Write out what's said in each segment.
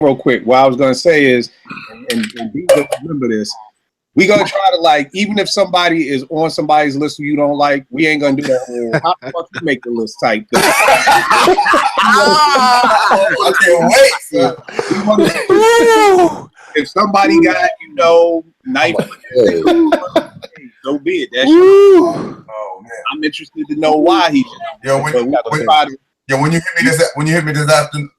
real quick. What I was gonna say is, and be remember this. We gonna try to like, even if somebody is on somebody's list who you don't like, we ain't gonna do that whole how the fuck you make the list type thing. I can't wait. If somebody got, knife, so be it. That's oh man, I'm interested to know why he. When you hit me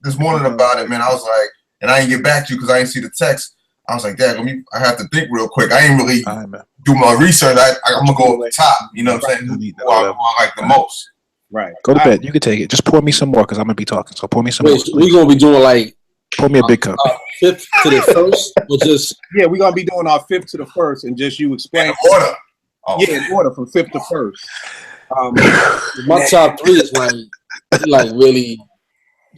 this morning about it, man, I was like, and I didn't get back to you because I didn't see the text. I was like, Dad, I have to think real quick. I ain't really do my research. I'm gonna go over the top. You know what I'm saying? Who I like the most. Right. Go to bed. You can take it. Just pour me some more because I'm gonna be talking. So pour me some more. We're gonna be doing like pour me a big cup. Fifth to the first, or just we're gonna be doing our fifth to the first, and just you explain in order. Yeah, in order from fifth to first. My top three is like really.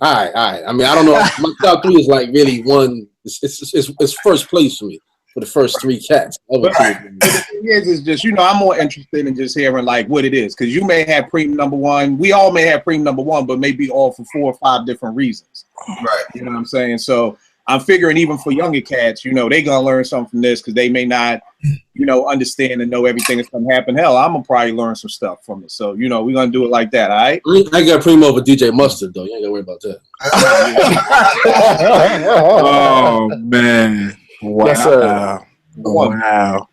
All right. I mean, I don't know. My top three is like really one. It's first place for me for the first three cats. The thing is just I'm more interested in just hearing like what it is, because you may have Preem number one. We all may have Preem number one, but maybe all for 4 or 5 different reasons. Right. You know what I'm saying? So I'm figuring even for younger cats, they gonna learn something from this because they may not, understand and know everything that's gonna happen. Hell, I'm gonna probably learn some stuff from it. So we're gonna do it like that. All right. I got Preem over DJ Mustard though. You ain't gotta worry about that. Oh man! Wow! Yes, wow! All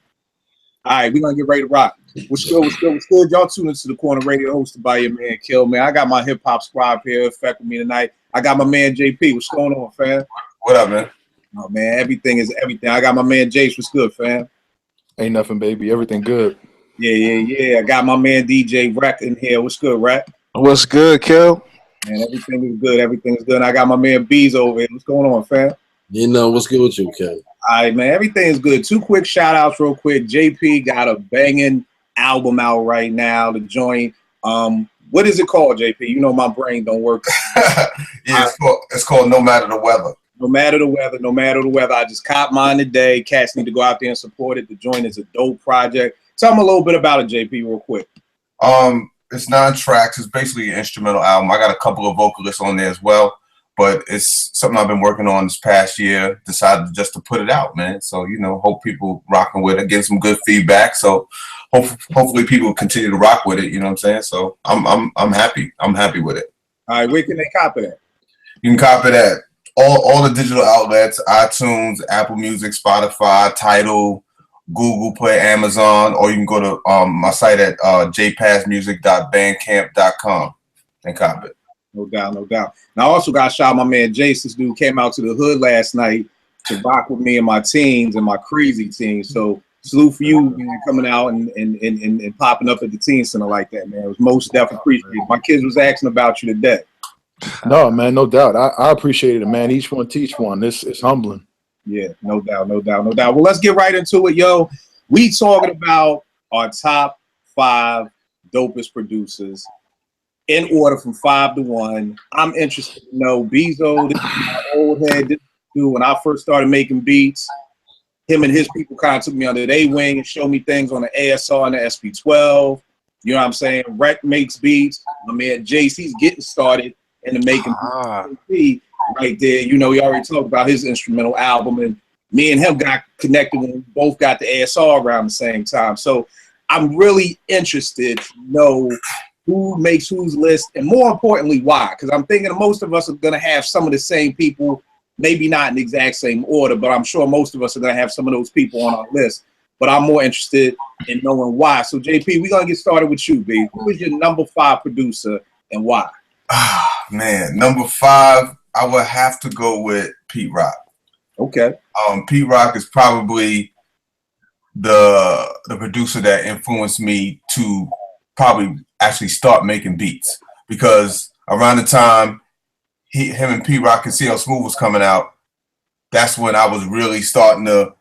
right, we're gonna get ready to rock. What's good? Y'all tune into the Corner Radio, hosted by your man Kill. Man, I got my hip hop squad here, effect with me tonight. I got my man JP. What's going on, fam? What up, man? Oh man, everything is everything. I got my man Jace. What's good, fam? Ain't nothing, baby. Everything good. Yeah. I got my man DJ Rec in here. What's good, Rec? What's good, Kill? Man, everything is good. Everything is good. And I got my man Bees over here. What's going on, fam? What's good with you, Ken? All right, man. Everything is good. 2 quick shout outs real quick. JP got a banging album out right now. The joint. What is it called, JP? My brain don't work. It's called No Matter the Weather. No matter the weather. I just caught mine today. Cats need to go out there and support it. The joint is a dope project. Tell them a little bit about it, JP, real quick. It's 9 tracks. It's basically an instrumental album. I got a couple of vocalists on there as well, but it's something I've been working on this past year. Decided just to put it out, man. So hope people rocking with it, getting some good feedback. So hopefully people continue to rock with it. You know what I'm saying? So I'm happy. I'm happy with it. All right, where can they copy that? You can copy that all the digital outlets: iTunes, Apple Music, Spotify, Tidal, Google Play, Amazon, or you can go to my site at jpassmusic.bandcamp.com and copy it. No doubt. And I also got to shout out my man Jace. This dude came out to the hood last night to rock with me and my teens and my crazy teens. So salute for you, man, coming out and popping up at the teen center like that, man. It was most definitely appreciated. My kids was asking about you today. No, man, no doubt. I appreciate it, man. Each one teach one. It's humbling. Yeah, no doubt. Well, let's get right into it, yo. We talking about our top 5 dopest producers in order from 5 to 1. I'm interested to know Bezo, this is my old head. This dude, when I first started making beats, him and his people kind of took me under their wing and showed me things on the ASR and the SP12. You know what I'm saying? Rec makes beats. My man Jace, he's getting started in the making beats right there. We already talked about his instrumental album, and me and him got connected when we both got the ASR around the same time. So I'm really interested to know who makes whose list, and more importantly, why. Because I'm thinking most of us are going to have some of the same people, maybe not in the exact same order, but I'm sure most of us are going to have some of those people on our list. But I'm more interested in knowing why. So, JP, we're going to get started with you, B. Who is your number 5 producer and why? Man, number 5, I would have to go with Pete Rock. Okay. Pete Rock is probably the producer that influenced me to probably actually start making beats, because around the time him and Pete Rock and CL Smooth was coming out, that's when I was really starting to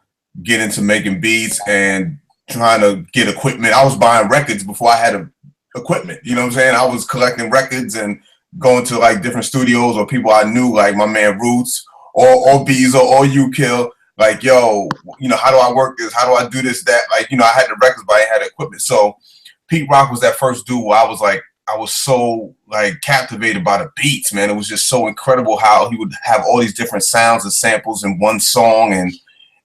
get into making beats and trying to get equipment. I was buying records before I had equipment. You know what I'm saying? I was collecting records and going to like different studios or people I knew, like my man Roots or Bezo or You Kill. Like, yo, how do I work this? How do I do this, that? Like, I had the records, but I ain't had the equipment. So Pete Rock was that first dude where I was like, was so like captivated by the beats, man. It was just so incredible how he would have all these different sounds and samples in one song,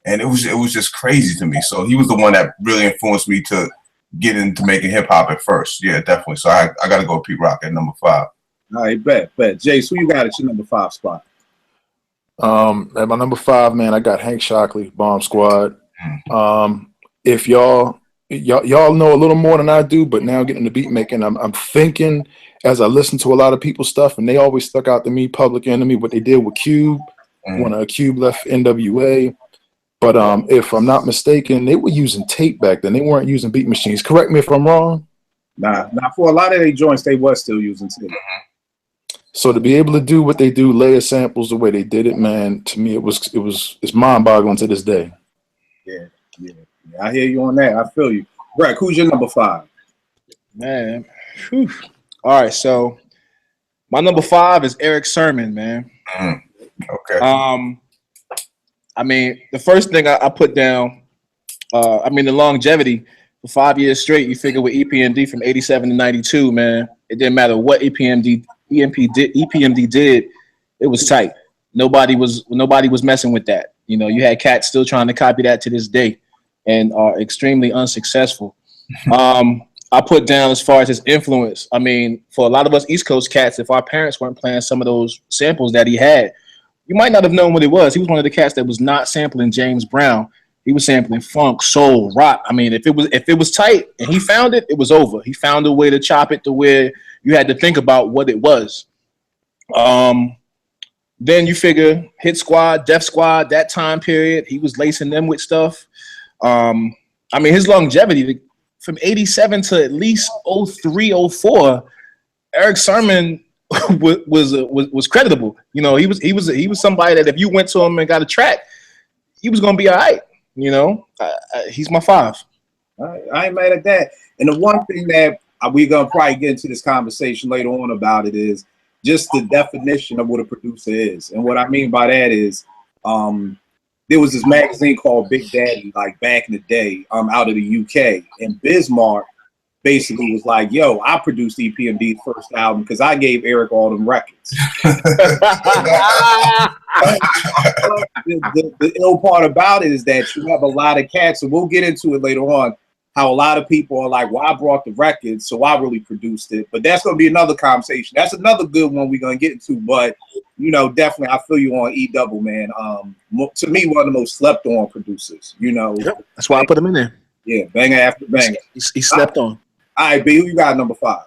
and it was just crazy to me. So he was the one that really influenced me to get into making hip hop at first. Yeah, definitely. So I got to go with Pete Rock at number 5. All right, bet. Jace, who you got at your number 5 spot? At my number 5, man, I got Hank Shockley, Bomb Squad. If y'all know a little more than I do, but now getting the beat making, I'm thinking as I listen to a lot of people's stuff, and they always stuck out to me, Public Enemy, what they did with Cube, when Cube left NWA. But if I'm not mistaken, they were using tape back then. They weren't using beat machines. Correct me if I'm wrong. Nah, for a lot of their joints, they was still using tape. So to be able to do what they do, layer samples the way they did it, man, to me it's mind-boggling to this day. Yeah. I hear you on that. I feel you. Greg, who's your number 5? Man. Whew. All right, so my number 5 is Eric Sermon, man. Okay. I mean, the first thing I put down, the longevity for 5 years straight. You figure with EPMD from 87 to 92, man, it didn't matter what EPMD did, it was tight. Nobody was messing with that. You know, you had cats still trying to copy that to this day, and are extremely unsuccessful. I put down as far as his influence. I mean, for a lot of us East Coast cats, if our parents weren't playing some of those samples that he had, you might not have known what it was. He was one of the cats that was not sampling James Brown. He was sampling funk, soul, rock. I mean, if it was tight and he found it, it was over. He found a way to chop it to where you had to think about what it was. Then you figure Hit Squad, Def Squad, that time period, he was lacing them with stuff. His longevity from 87 to at least 03, 04, Eric Sermon was creditable. You know, he was somebody that if you went to him and got a track, he was gonna be all right. You know, he's my 5. I ain't mad at that. And the one thing that we're gonna probably get into this conversation later on about it is just the definition of what a producer is. And what I mean by that is, there was this magazine called Big Daddy, like back in the day, out of the UK, and Bismarck basically was like, yo, I produced EPMD's first album because I gave Eric all them records. the ill part about it is that you have a lot of cats, and we'll get into it later on, how a lot of people are like, well, I brought the records, so I really produced it. But that's going to be another conversation. That's another good one we're going to get into. But, you know, definitely I feel you on E-Double, man. To me, one of the most slept on producers, you know. Yep. That's why I put him in there. Yeah, banger after banger. He slept on. All right, B, who you got number 5?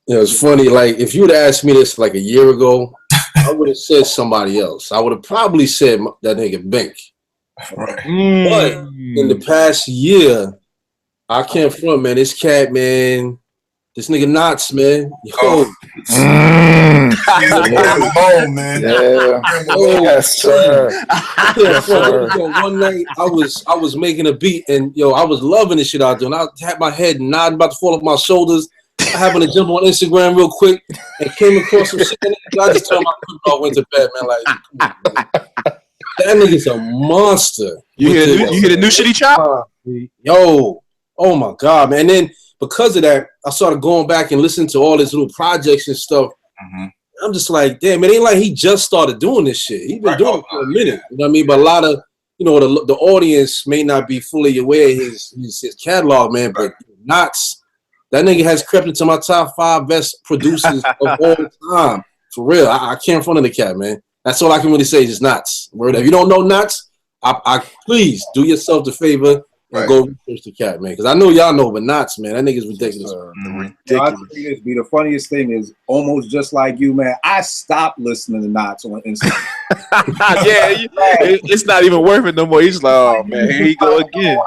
Yeah, it's funny. Like, if you would have asked me this like a year ago, I would have said somebody else. I would have probably said that nigga Bink. Right. But in the past year, I can't front, man. This cat, man, this nigga Knots, man. Yo. Man. Yeah. Yes, sir. Yes, sir. One night I was making a beat, and I was loving this shit out there. And I had my head nodding, about to fall off my shoulders. I happened to jump on Instagram real quick and came across some shit. I just turned my quick off, went to bed, man. Like, come on, man. That nigga's a monster. You hear the new shit he chopped? Yo, oh my God, man. And then because of that, I started going back and listening to all his little projects and stuff. I'm just like, damn, it ain't like he just started doing this shit. He's been doing it for a minute. You know what I mean? But a lot of, the audience may not be fully aware of his catalog, man. But Knots, that nigga has crept into my top 5 best producers of all time. For real. I can't front of the cat, man. That's all I can really say is Knots. Word. If you don't know Knots, I please do yourself the favor and go research the cat, man. Because I know y'all know, but Knots, man, that nigga's ridiculous. Ridiculous. The funniest thing is, almost just like you, man, I stopped listening to Knots on Instagram. It's not even worth it no more. He's like, oh man, here he go again.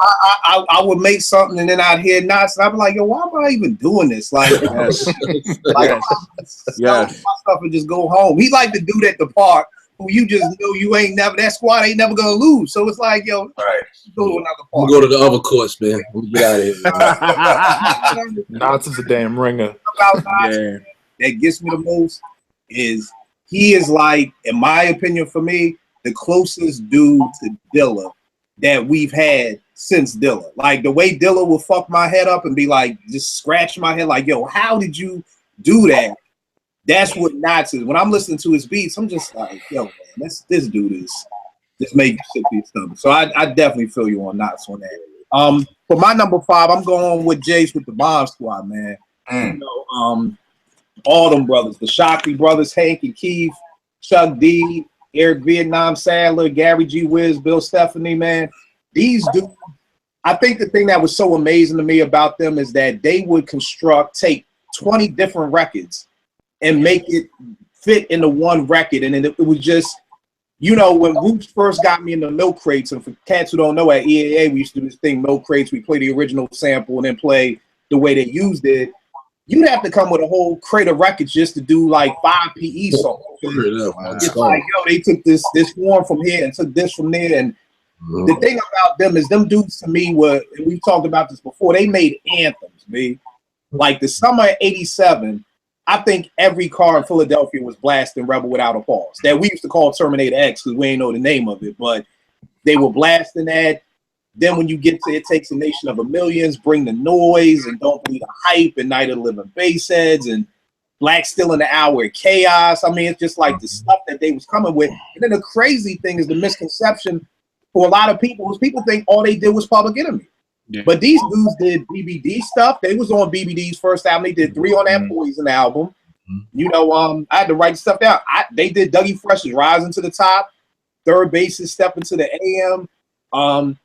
I would make something and then I'd hear Knots and I'd be like, yo, why am I even doing this? Like, my stuff and just go home. He like to do that at the park, who you just know you ain't never, that squad ain't never gonna lose. So it's like, yo, go to another park. We'll go to the other course, man. We'll get out of here. Knots is a damn ringer. About Knots, that gets me the most is he is like, in my opinion, for me, the closest dude to Dilla that we've had since Dilla. Like the way Dilla will fuck my head up and be like, just scratch my head, like, yo, how did you do that? That's what Knots is. When I'm listening to his beats, I'm just like, yo, man, this dude is just making shit to your stomach. So I definitely feel you on Knots on that. For my number 5, I'm going with Jace with the Bomb Squad, man. You know, all them brothers, the Shockley brothers, Hank and Keith, Chuck D, Eric Vietnam Sadler, Gary G. Wiz, Bill Stephanie, man. These dudes, I think the thing that was so amazing to me about them is that they would take 20 different records and make it fit into one record. And then it was just, you know, when Roots first got me into Milk Crates, and for cats who don't know, at EAA, we used to do this thing, Milk Crates. We play the original sample and then play the way they used it. You'd have to come with a whole crate of records just to do like 5 PE songs. It's like, yo, they took this form from here and took this from there. And the thing about them is them dudes to me were, and we've talked about this before, they made anthems, man. Like the summer of '87, I think every car in Philadelphia was blasting Rebel Without a Pause. That we used to call Terminator X because we ain't know the name of it, but they were blasting that. Then when you get to It Takes a Nation of a Millions, Bring the Noise, and Don't Believe the Hype, and Night of the Living Bassheads, and Black Still in the Hour of Chaos. I mean, it's just like the stuff that they was coming with. And then the crazy thing is the misconception for a lot of people is people think all they did was Public Enemy. Yeah. But these dudes did BBD stuff. They was on BBD's first album. They did 3 on that Poison album. You know, I had to write stuff down. They did Dougie Fresh's Rising to the Top, Third Base's Step into the AM.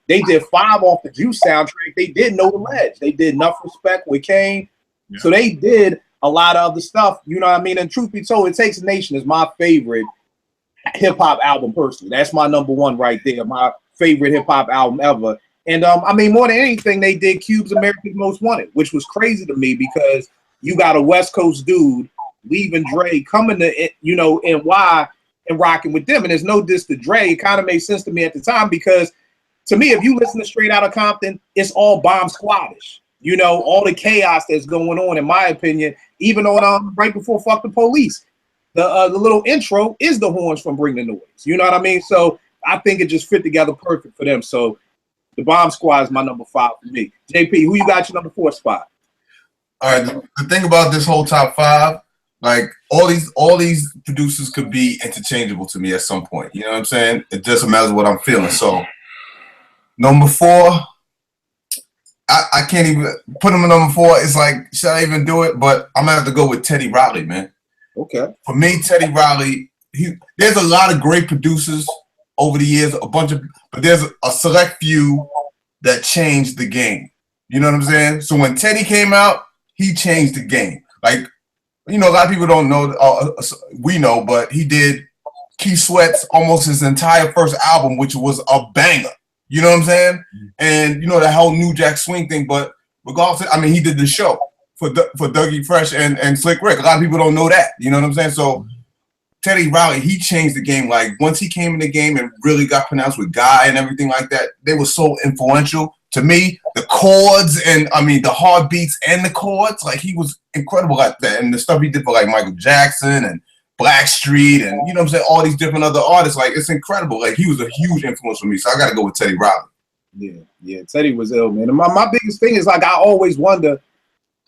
They did 5 off the Juice soundtrack. They did Know the Ledge. They did Enough Respect with Kane. Yeah. So they did a lot of other stuff. You know what I mean? And truth be told, It Takes a Nation is my favorite hip hop album personally. That's my number 1 right there. My favorite hip hop album ever. And I mean, more than anything, they did Cube's America's Most Wanted, which was crazy to me because you got a West Coast dude leaving Dre, coming to, you know, NY and rocking with them. And there's no diss to Dre. It kind of made sense to me at the time because to me, if you listen to Straight Outta Compton, it's all Bomb Squadish. You know, all the chaos that's going on, in my opinion, even on right before Fuck the Police. The little intro is the horns from Bring the Noise. You know what I mean? So I think it just fit together perfect for them. So the Bomb Squad is my number 5 for me. JP, who you got your number 4 spot? All right, the thing about this whole top 5, like all these producers could be interchangeable to me at some point. You know what I'm saying? It doesn't matter what I'm feeling. So number 4, I can't even put him in number 4. It's like, should I even do it? But I'm gonna have to go with Teddy Riley, man. Okay. For me, Teddy Riley, there's a lot of great producers over the years, but there's a select few that changed the game. You know what I'm saying? So when Teddy came out, he changed the game. Like, you know, a lot of people don't know, we know, but he did Keith Sweat's almost his entire first album, which was a banger. You know what I'm saying? And, you know, the whole New Jack Swing thing, but regardless, I mean, he did the show for Dougie Fresh and Slick Rick. A lot of people don't know that. You know what I'm saying? So Teddy Riley, he changed the game. Like, once he came in the game and really got pronounced with Guy and everything like that, they were so influential. To me, the chords and, I mean, the hard beats and the chords, like, he was incredible at that. And the stuff he did for, like, Michael Jackson and Blackstreet and, you know what I'm saying, all these different other artists, like, it's incredible. Like, he was a huge influence for me. So I got to go with Teddy Riley. Yeah, Teddy was ill, man. And my biggest thing is, like, I always wonder,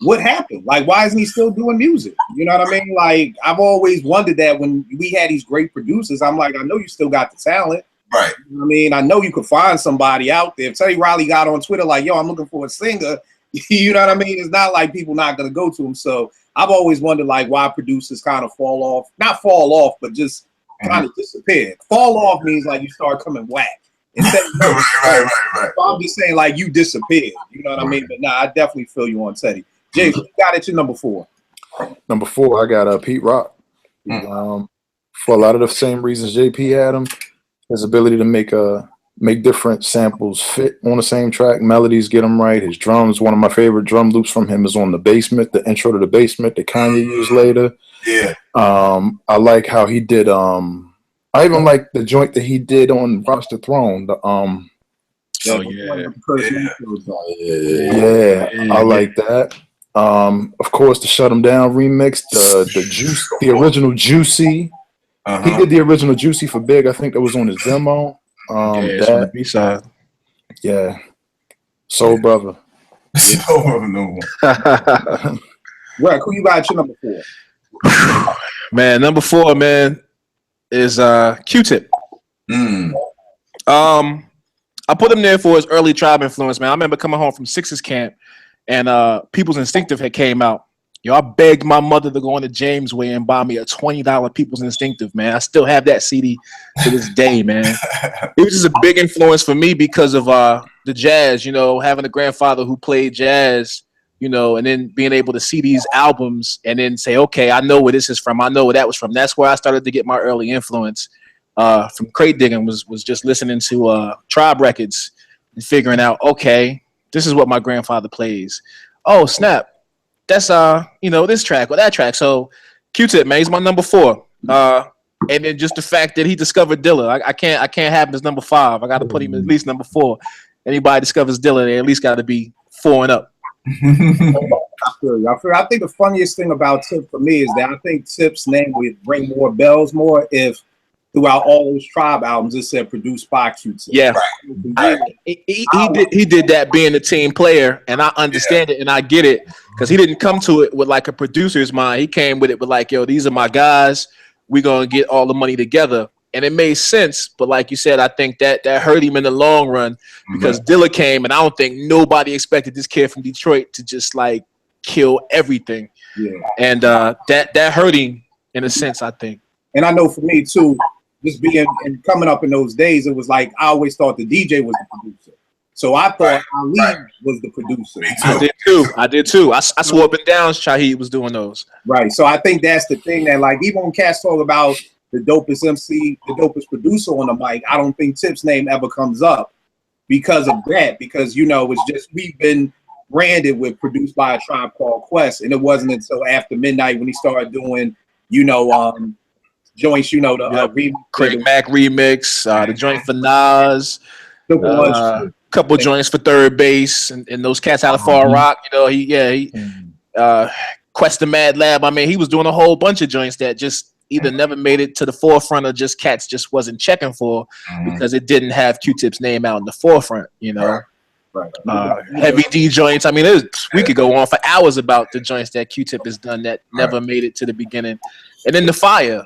what happened? Like, why isn't he still doing music? You know what I mean? Like, I've always wondered that when we had these great producers. I'm like, I know you still got the talent. Right. You know what I mean? I know you could find somebody out there. If Teddy Riley got on Twitter like, yo, I'm looking for a singer, you know what I mean? It's not like people not going to go to him. So I've always wondered, like, why producers kind of fall off. Not fall off, but just kind of disappear. Fall off means, like, you start coming whack. Right. So I'm just saying, like, you disappeared. You know what I mean? But nah, I definitely feel you on Teddy. Jay, you got it. Your number 4. Number 4, I got Pete Rock. For a lot of the same reasons JP had him, his ability to make different samples fit on the same track, melodies, get them right. His drums, one of my favorite drum loops from him is on The Basement, the intro to The Basement that Kanye used later. Yeah. I like how he did. I even like the joint that he did on Watch the Throne. I like that. Of course, the Shut 'Em Down remix, the original Juicy. He did the original Juicy for Big. I think that was on his demo. On the B-side. Yeah. Soul Brother. So no. Right, who you got at your number 4? Man, number 4, man, is Q-Tip. I put him there for his early Tribe influence, man. I remember coming home from Sixers camp, and People's Instinctive had came out. Yo, I begged my mother to go into Jamesway and buy me a $20 People's Instinctive, man. I still have that CD to this day, man. It was just a big influence for me because of the jazz, you know, having a grandfather who played jazz, you know, and then being able to see these albums and then say, okay, I know where this is from. I know where that was from. That's where I started to get my early influence from crate digging was just listening to Tribe records and figuring out, okay, this is what my grandfather plays. Oh, snap. That's you know, this track or that track. So Q-Tip, man, he's my number 4. And then just the fact that he discovered Dilla, I can't have him as number 5. I got to put him at least number 4. Anybody discovers Dilla, they at least got to be 4 and up. I think the funniest thing about Tip for me is that I think Tip's name would ring more bells more if throughout all those Tribe albums it said produced by Q-Tip. Yeah, he did that being a team player, and I understand it and I get it because he didn't come to it with like a producer's mind. He came with it with like, yo, these are my guys. We're gonna get all the money together, and it made sense. But like you said, I think that hurt him in the long run because Dilla came, and I don't think nobody expected this kid from Detroit to just like kill everything. Yeah, and that hurt him in a sense, I think. And I know for me too. Just being and coming up in those days, it was like I always thought the DJ was the producer. So I thought Ali was the producer. I did too. I swore up and down Shaheed was doing those. Right. So I think that's the thing that like even when cats talk about the dopest MC, the dopest producer on the mic, I don't think Tip's name ever comes up because of that. Because you know, it's just we've been branded with produced by a Tribe Called Quest, and it wasn't until after midnight when he started doing, you know, joints, you know, the Craig Mack remix, the joint for Nas, couple joints for Third Base, and those cats out of Far Rock, you know, he Quest the Mad Lab. I mean, he was doing a whole bunch of joints that just either never made it to the forefront or just cats just wasn't checking for because it didn't have Q-Tip's name out in the forefront, you know. Right. Heavy D joints. I mean, we could go on for hours about the joints that Q-Tip has done that never made it to the beginning. And then the fire.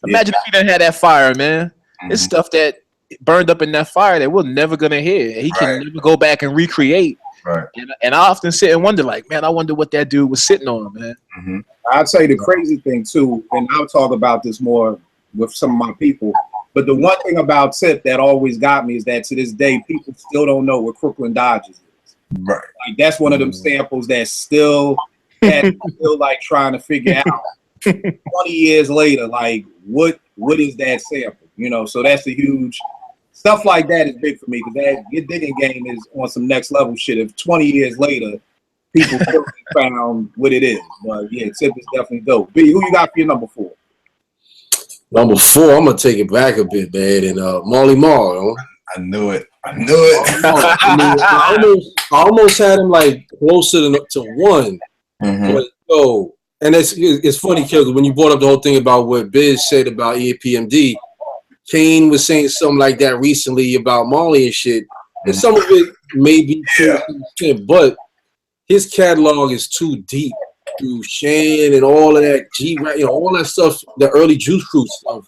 Imagine if he didn't have that fire, man. It's stuff that burned up in that fire that we're never gonna hear. He can never go back and recreate. Right. And I often sit and wonder, like, man, I wonder what that dude was sitting on, man. I'll tell you the crazy thing too, and I'll talk about this more with some of my people. But the one thing about Tip that always got me is that to this day, people still don't know what Crooklyn Dodgers is. Right. Like that's one of them samples that still like trying to figure out 20 years later, like what is that sample? You know, so that's a huge stuff like that is big for me because that your digging game is on some next level shit. If 20 years later people still found what it is. But yeah, Tip is definitely dope. B, who you got for your number 4? Number 4, I'm gonna take it back a bit, man, and Marley Marl. You know? I knew it. I almost had him like closer to 1. But yo, and it's funny, because when you brought up the whole thing about what Biz said about EPMD, Kane was saying something like that recently about Marley and shit. And some of it may be true, but his catalog is too deep. Through Shan and all of that, you know, all that stuff, the early Juice Crew stuff.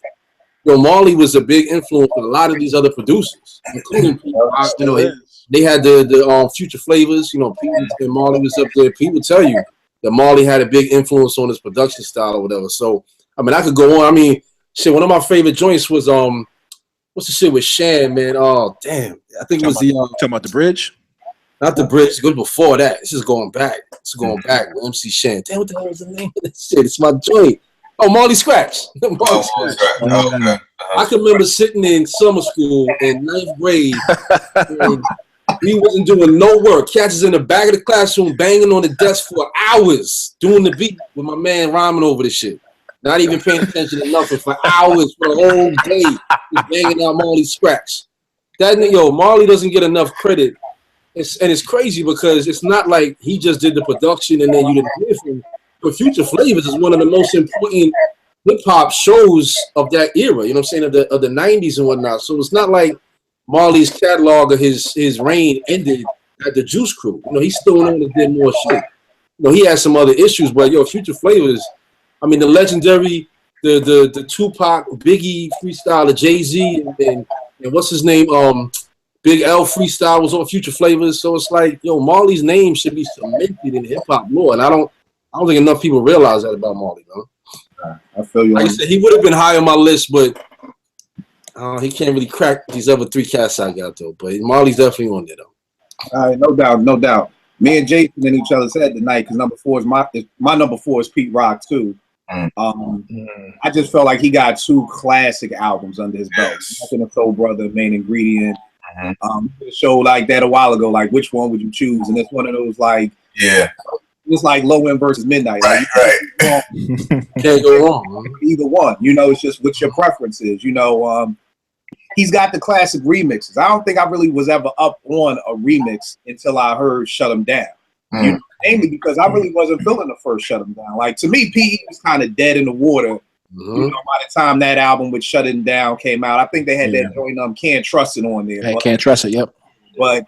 You know, Marley was a big influence with a lot of these other producers, including people. You know, they had the Future Flavors. You know, Pete and Marley was up there. People tell you that Marley had a big influence on his production style or whatever. So, I mean, I could go on. I mean, shit. One of my favorite joints was what's the shit with Shan, man? Oh, damn. I think it was talking about The Bridge. Not The Bridge. It goes before that. This is going back. With MC Shan. Damn, what the hell was the name of this shit? It's my joint. Oh, Marley Scratch. Marley Scratch. I can remember sitting in summer school in 9th grade. And we wasn't doing no work. Cats is in the back of the classroom banging on the desk for hours doing the beat with my man rhyming over the shit. Not even paying attention to nothing for hours, for the whole day. He's banging out Marley Scratch. Marley doesn't get enough credit. It's crazy because it's not like he just did the production and then you didn't hear from him. But Future Flavors is one of the most important hip hop shows of that era, you know what I'm saying, of the 90s and whatnot. So it's not like Marley's catalog of his reign ended at the Juice Crew. You know, he's still on and did more shit. You know, he had some other issues, but yo, Future Flavors. I mean, the legendary, the Tupac, Biggie freestyle, the Jay-Z, and what's his name? Big L freestyle was on Future Flavors. So it's like, yo, Marley's name should be cemented in hip hop lore, and I don't think enough people realize that about Marley, man. I feel you. Like I said, he would have been high on my list, but he can't really crack these other three cats I got though. But Marley's definitely on there though. All right, no doubt, no doubt. Me and Jason in each other's head tonight because number 4 is my number 4 is Pete Rock too. I just felt like he got 2 classic albums under his belt. Nothing a Soul Brother, Main Ingredient. A show like that a while ago, like which one would you choose? And it's one of those like, Yeah. it's like Low End versus Midnight. Right, like, Can't go wrong. either one. You know, it's just what your preference is. You know, he's got the classic remixes. I don't think I really was ever up on a remix until I heard Shut 'Em Down. You know, mainly because I really wasn't feeling the first Shut 'Em Down. Like to me, P.E. was kind of dead in the water. You know, by the time that album with Shut It Down came out, I think they had that joint Can't Trust It on there. Hey, Can't Trust It, yep. But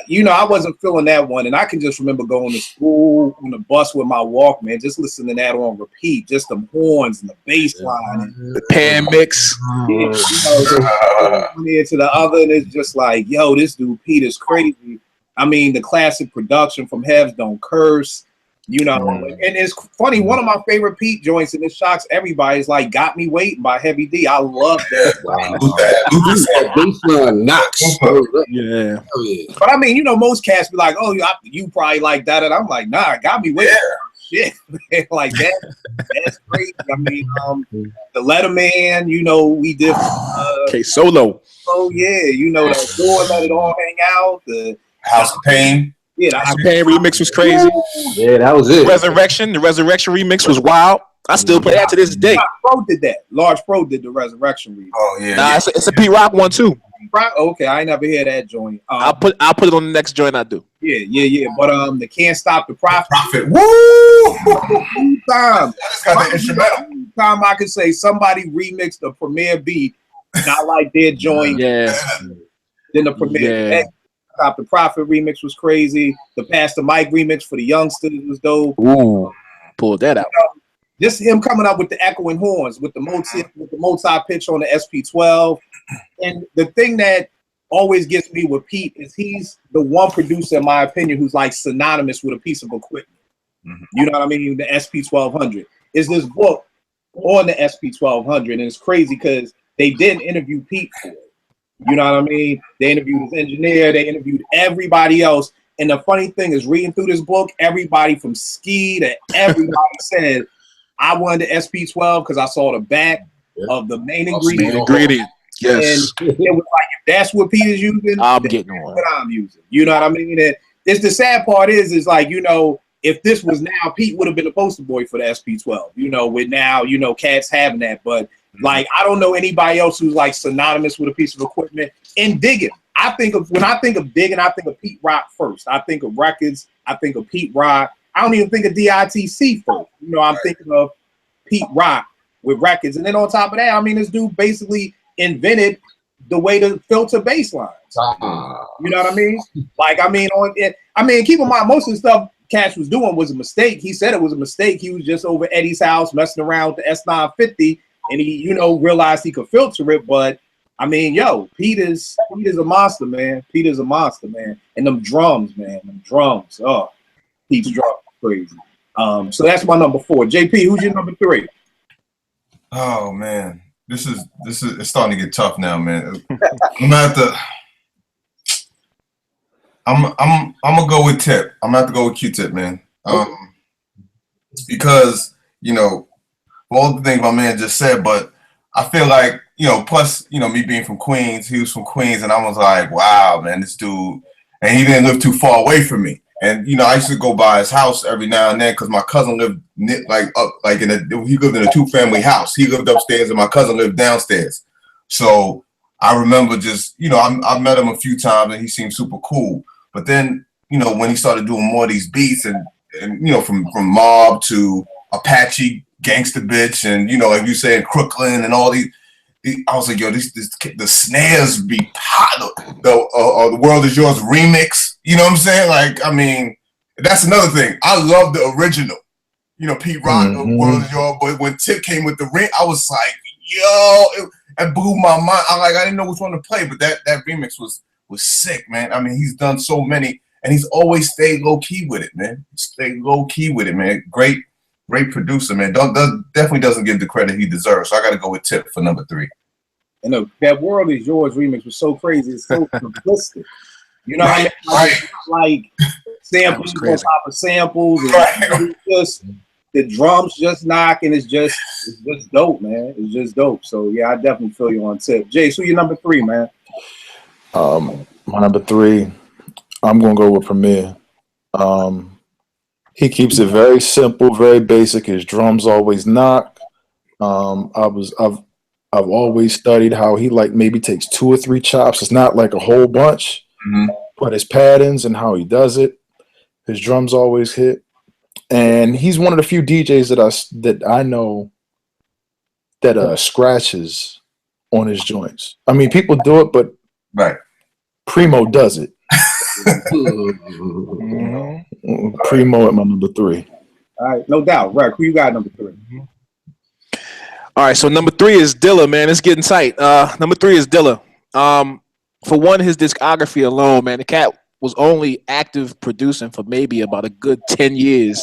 you know, I wasn't feeling that one, and I can just remember going to school on the bus with my Walkman, just listening to that on repeat, just the horns and the bass line, The pan mix. you know, one ear to the other, and it's just like, yo, this dude Pete is crazy. I mean, the classic production from Heads Don't Curse. You know, and it's funny. One of my favorite Pete joints, and it shocks everybody, is like "Got Me Waiting" by Heavy D. I love that. That baseline knocks. Yeah. Oh, yeah. But I mean, you know, most cats be like, "Oh, you probably like that," and I'm like, "Nah, Got Me Waiting." Shit, man. Like that. That's crazy. I mean, the Letterman. You know, we did. Okay, Solo. Oh yeah, you know, the Door Let It All Hang Out. The House of Pain. Yeah, that's Pan remix was crazy. Yeah, that was it. The Resurrection remix was wild. I still play that to this day. Pro did that. Large Pro did the Resurrection remix. Oh yeah. Nah, it's a Pete Rock one too. Okay, I ain't never hear that joint. I'll put it on the next joint I do. Yeah. But the Can't Stop the Profit. Woo! Time. I just got the instrumental. Time I could say somebody remixed the Premier beat, not like their joint. Yeah. Then the Premier. Yeah. Stop the Profit remix was crazy. The Pastor Mike remix for the Youngsters was dope. Ooh. Pulled that out. Just him coming up with the echoing horns, with the multi pitch on the SP12. And the thing that always gets me with Pete is he's the one producer, in my opinion, who's like synonymous with a piece of equipment. You know what I mean? The SP1200 is this book on the SP1200, and it's crazy because they didn't interview Pete for it. You know what I mean? They interviewed his engineer, they interviewed everybody else. And the funny thing is, reading through this book, everybody from Ski to everybody said, I wanted the SP12 because I saw the back of the main ingredient. Yes. And it was like, if that's what Pete is using, I'm getting one. what I'm using. You know what I mean? And it's the sad part is like, you know, if this was now, Pete would have been the poster boy for the SP12. You know, with now, you know, cats having that. But like, I don't know anybody else who's like synonymous with a piece of equipment and digging. When I think of digging, I think of Pete Rock first. I think of records. I think of Pete Rock. I don't even think of DITC first. You know, I'm thinking of Pete Rock with records. And then on top of that, I mean, this dude basically invented the way to filter bass lines. You know what I mean? Like, I mean, keep in mind, most of the stuff Cash was doing was a mistake. He said it was a mistake. He was just over Eddie's house messing around with the S950, and he, you know, realized he could filter it. But I mean, yo, Pete is a monster, man. Pete is a monster, man. And them drums, man, Oh, Pete's drums crazy. So that's my number 4. JP, who's your number 3? Oh man, this is it's starting to get tough now, man. I'm gonna go with Tip. I'm gonna have to go with Q-Tip, man. Because, you know, all the things my man just said, but I feel like, you know, plus, you know, me being from Queens, he was from Queens, and I was like, wow, man, this dude, and he didn't live too far away from me. And, you know, I used to go by his house every now and then because my cousin lived he lived in a 2-family house. He lived upstairs and my cousin lived downstairs. So I remember just, you know, I met him a few times and he seemed super cool. But then, you know, when he started doing more of these beats and you know, from Mob to Apache, Gangsta Bitch, and, you know, like you said, Crooklyn and all these, I was like, yo, the snares be hot. The World Is Yours remix, You know what I'm saying? Like, I mean, that's another thing. I love the original. You know, Pete Rock, World is Yours. But when Tip came with the ring, I was like, yo, it blew my mind. I didn't know which one to play, but that remix was sick, man. I mean, he's done so many, and he's always stayed low key with it, man. Stayed low key with it, man. Great producer, man. Definitely doesn't give the credit he deserves. So I got to go with Tip for number 3. And that World Is Yours remix was so crazy. It's so simplistic. You know, Right, like samples on top of samples. And Right. just the drums just knocking. It's just dope, man. It's just dope. So yeah, I definitely feel you on Tip. Jay, so your number 3, man. My number 3, I'm gonna go with Premier. He keeps it very simple, very basic. His drums always knock. I've always studied how he like maybe takes 2 or 3 chops. It's not like a whole bunch, but his patterns and how he does it, his drums always hit. And he's one of the few DJs that I know that scratches on his joints. I mean, people do it, but Right. Primo does it. Primo at my number 3. All right, no doubt. Right, who you got number 3? All right, so number 3 is Dilla, man. It's getting tight. Number 3 is Dilla. For one, his discography alone, man, the cat was only active producing for maybe about a good 10 years.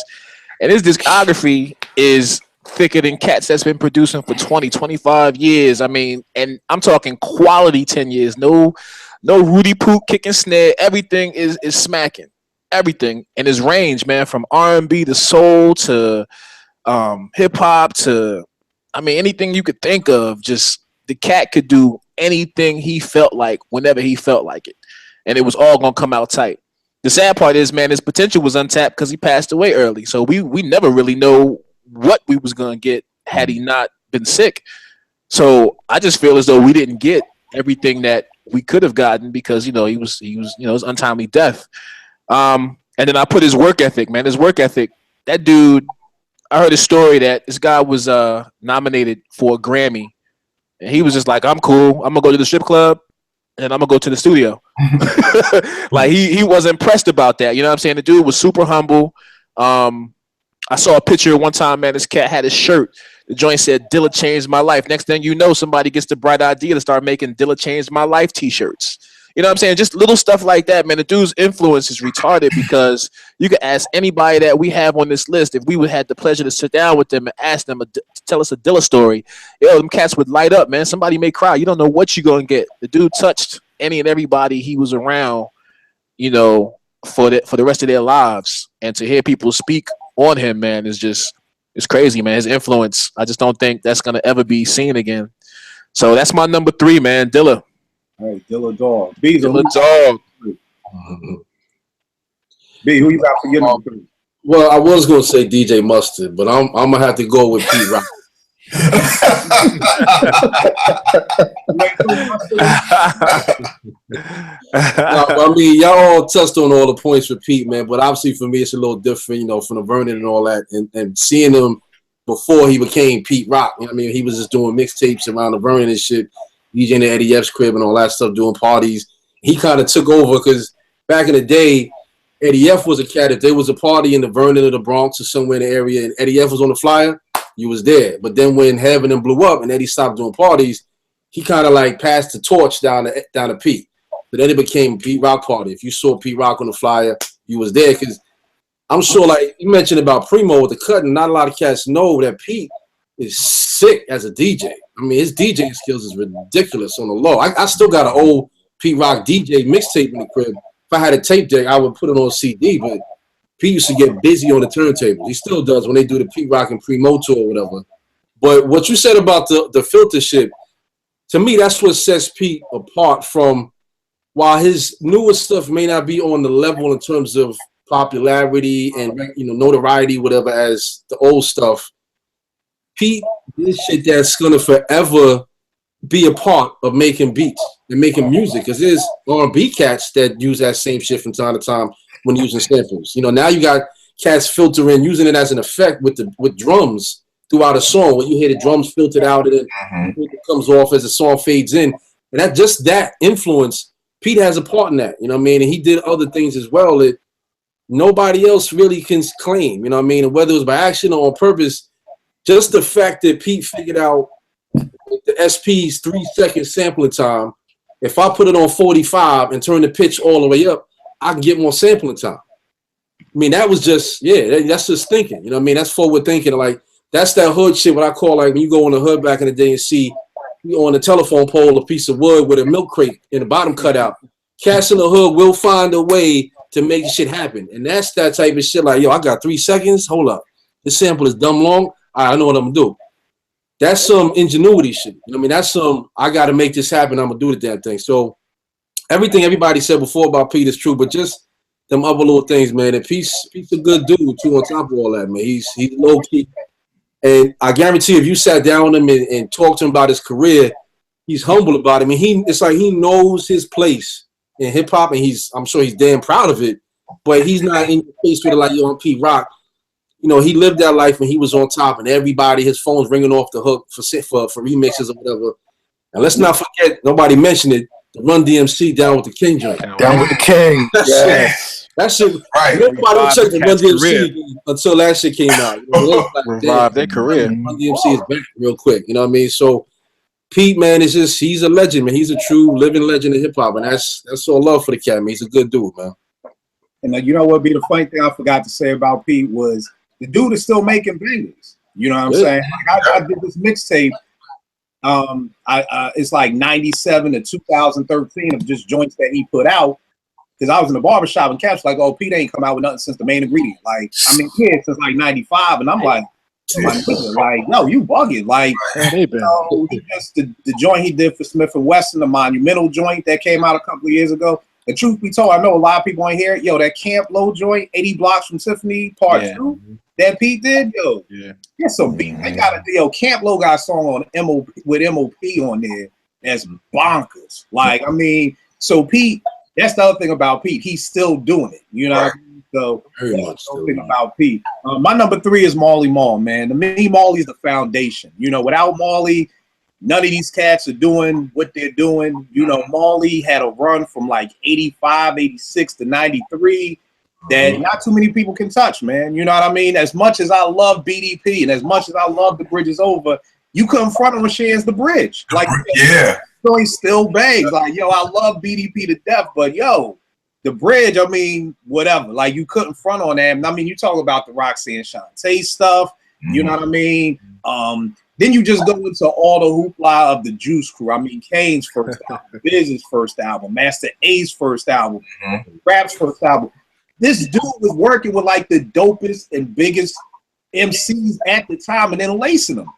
And his discography is thicker than cats that's been producing for 20, 25 years. I mean, and I'm talking quality 10 years. No Rudy Pook kicking snare. Everything is smacking. Everything. And his range, man, from R&B to soul to hip-hop to, I mean, anything you could think of. Just the cat could do anything he felt like whenever he felt like it. And it was all going to come out tight. The sad part is, man, his potential was untapped because he passed away early. So we never really know what we was going to get had he not been sick. So I just feel as though we didn't get everything that we could have gotten because, he was his untimely death. And then I put his work ethic, man. His work ethic. That dude, I heard a story that this guy was nominated for a Grammy. And he was just like, I'm cool. I'm going to go to the strip club and I'm going to go to the studio. Like, he was impressed about that. You know what I'm saying? The dude was super humble. I saw a picture one time, man. This cat had his shirt. The joint said, Dilla changed my life. Next thing you know, somebody gets the bright idea to start making Dilla changed my life t-shirts. You know what I'm saying? Just little stuff like that, man. The dude's influence is retarded because you can ask anybody that we have on this list if we would had the pleasure to sit down with them and ask them to tell us a Dilla story. Yo, them cats would light up, man. Somebody may cry. You don't know what you're going to get. The dude touched any and everybody he was around, for the rest of their lives. And to hear people speak on him, man, it's crazy, man. His influence, I just don't think that's going to ever be seen again. So that's my number 3, man, Dilla. All right, Dilla Dog. B, Dilla Dog. B, who you got for your number 3? Well, I was going to say DJ Mustard, but I'm going to have to go with Pete Rock. I mean, y'all all touched on all the points for Pete, man, but obviously for me it's a little different, from the Vernon and all that, and seeing him before he became Pete Rock. I mean, he was just doing mixtapes around the Vernon and shit, DJing at Eddie F's crib and all that stuff, doing parties. He kind of took over because back in the day, Eddie F was a cat. If there was a party in the Vernon or the Bronx or somewhere in the area and Eddie F was on the flyer, you was there. But then when Heaven and blew up and Eddie stopped doing parties, he kind of like passed the torch down to Pete. But then it became Pete Rock Party. If you saw Pete Rock on the flyer, you was there. Because I'm sure, like you mentioned about Primo with the cutting, not a lot of cats know that Pete is sick as a DJ. I mean, his DJing skills is ridiculous on the low. I still got an old Pete Rock DJ mixtape in the crib. If I had a tape deck, I would put it on CD, but Pete used to get busy on the turntable. He still does when they do the Pete Rock and Primo tour or whatever. But what you said about the filter shit, to me, that's what sets Pete apart from, while his newest stuff may not be on the level in terms of popularity and notoriety, whatever, as the old stuff, Pete did shit that's gonna forever be a part of making beats and making music. Because there's R&B cats that use that same shit from time to time when using samples. Now you got cats filtering, using it as an effect with drums throughout a song. When you hear the drums filtered out and it comes off as the song fades in. And that influence Pete has a part in that, you know what I mean? And he did other things as well that nobody else really can claim, you know what I mean? And whether it was by accident or on purpose, just the fact that Pete figured out the SP's 3-second sampling time, if I put it on 45 and turn the pitch all the way up, I can get more sampling time. I mean, that was just, that's just thinking, you know what I mean? That's forward thinking. Like, that's that hood shit, what I call, like, when you go in the hood back in the day and see on the telephone pole a piece of wood with a milk crate in the bottom cut out. Cats in the hood will find a way to make shit happen. And that's that type of shit. Like, yo, I got 3 seconds. Hold up. This sample is dumb long. I know what I'm going to do. That's some ingenuity shit. You know what I mean? That's some, I got to make this happen. I'm going to do the damn thing. So everything everybody said before about Pete is true, but just them other little things, man. And Pete's a good dude, too, on top of all that, man. He's low-key. And I guarantee if you sat down with him and talked to him about his career, he's humble about it. I mean, it's like he knows his place in hip-hop, and I'm sure he's damn proud of it, but he's not in your face with it like, yo, I'm Pete Rock. You know, he lived that life when he was on top, and everybody, his phone's ringing off the hook for remixes or whatever. And let's not forget, nobody mentioned it, the Run DMC Down with the King joint. Down with the King. That shit, Right. nobody checked the Run DMC until that shit came out. You know, like, Revive their career. Run DMC is back real quick. You know what I mean? So Pete, man, is just, he's a legend, man. He's a true living legend of hip hop, and that's all love for the cat, man. He's a good dude, man. And you know what be the funny thing I forgot to say about Pete was the dude is still making bangers. You know what I'm saying? Like I did this mixtape. It's like 97 to 2013 of just joints that he put out. Because I was in the barbershop and cats like, oh, Pete ain't come out with nothing since the main ingredient. Like, I mean, yeah, since like 95, and I'm like, my nigga, like, no, you bugging. Like, you know, just the joint he did for Smith & Wesson, the Monumental joint that came out a couple of years ago. The truth be told, I know a lot of people ain't hear it. Yo, that Camp Low joint, 80 Blocks from Tiffany, Part 2, that Pete did, yo. Yeah, so Pete, they got Camp Low got a song on with MOP on there that's bonkers. Like, I mean, so Pete, that's the other thing about Pete. He's still doing it, you know. Right. So very much the thing about Pete. My number 3 is Marley Marl, man. To me, Marley's the foundation. You know, without Marley, none of these cats are doing what they're doing. You know, Marley had a run from like 85, 86 to 93 that not too many people can touch, man. You know what I mean? As much as I love BDP and as much as I love The Bridge Is Over, you couldn't front on Shares The Bridge. Like, yeah. He still bangs. Like, yo, I love BDP to death, but yo, The Bridge, I mean, whatever. Like, you couldn't front on that. I mean, you talk about the Roxanne Shante stuff, you know what I mean? Then you just go into all the hoopla of the Juice Crew. I mean, Kane's first album, Biz's first album, Master A's first album, Rap's first album. This dude was working with like the dopest and biggest MCs at the time and then lacing them.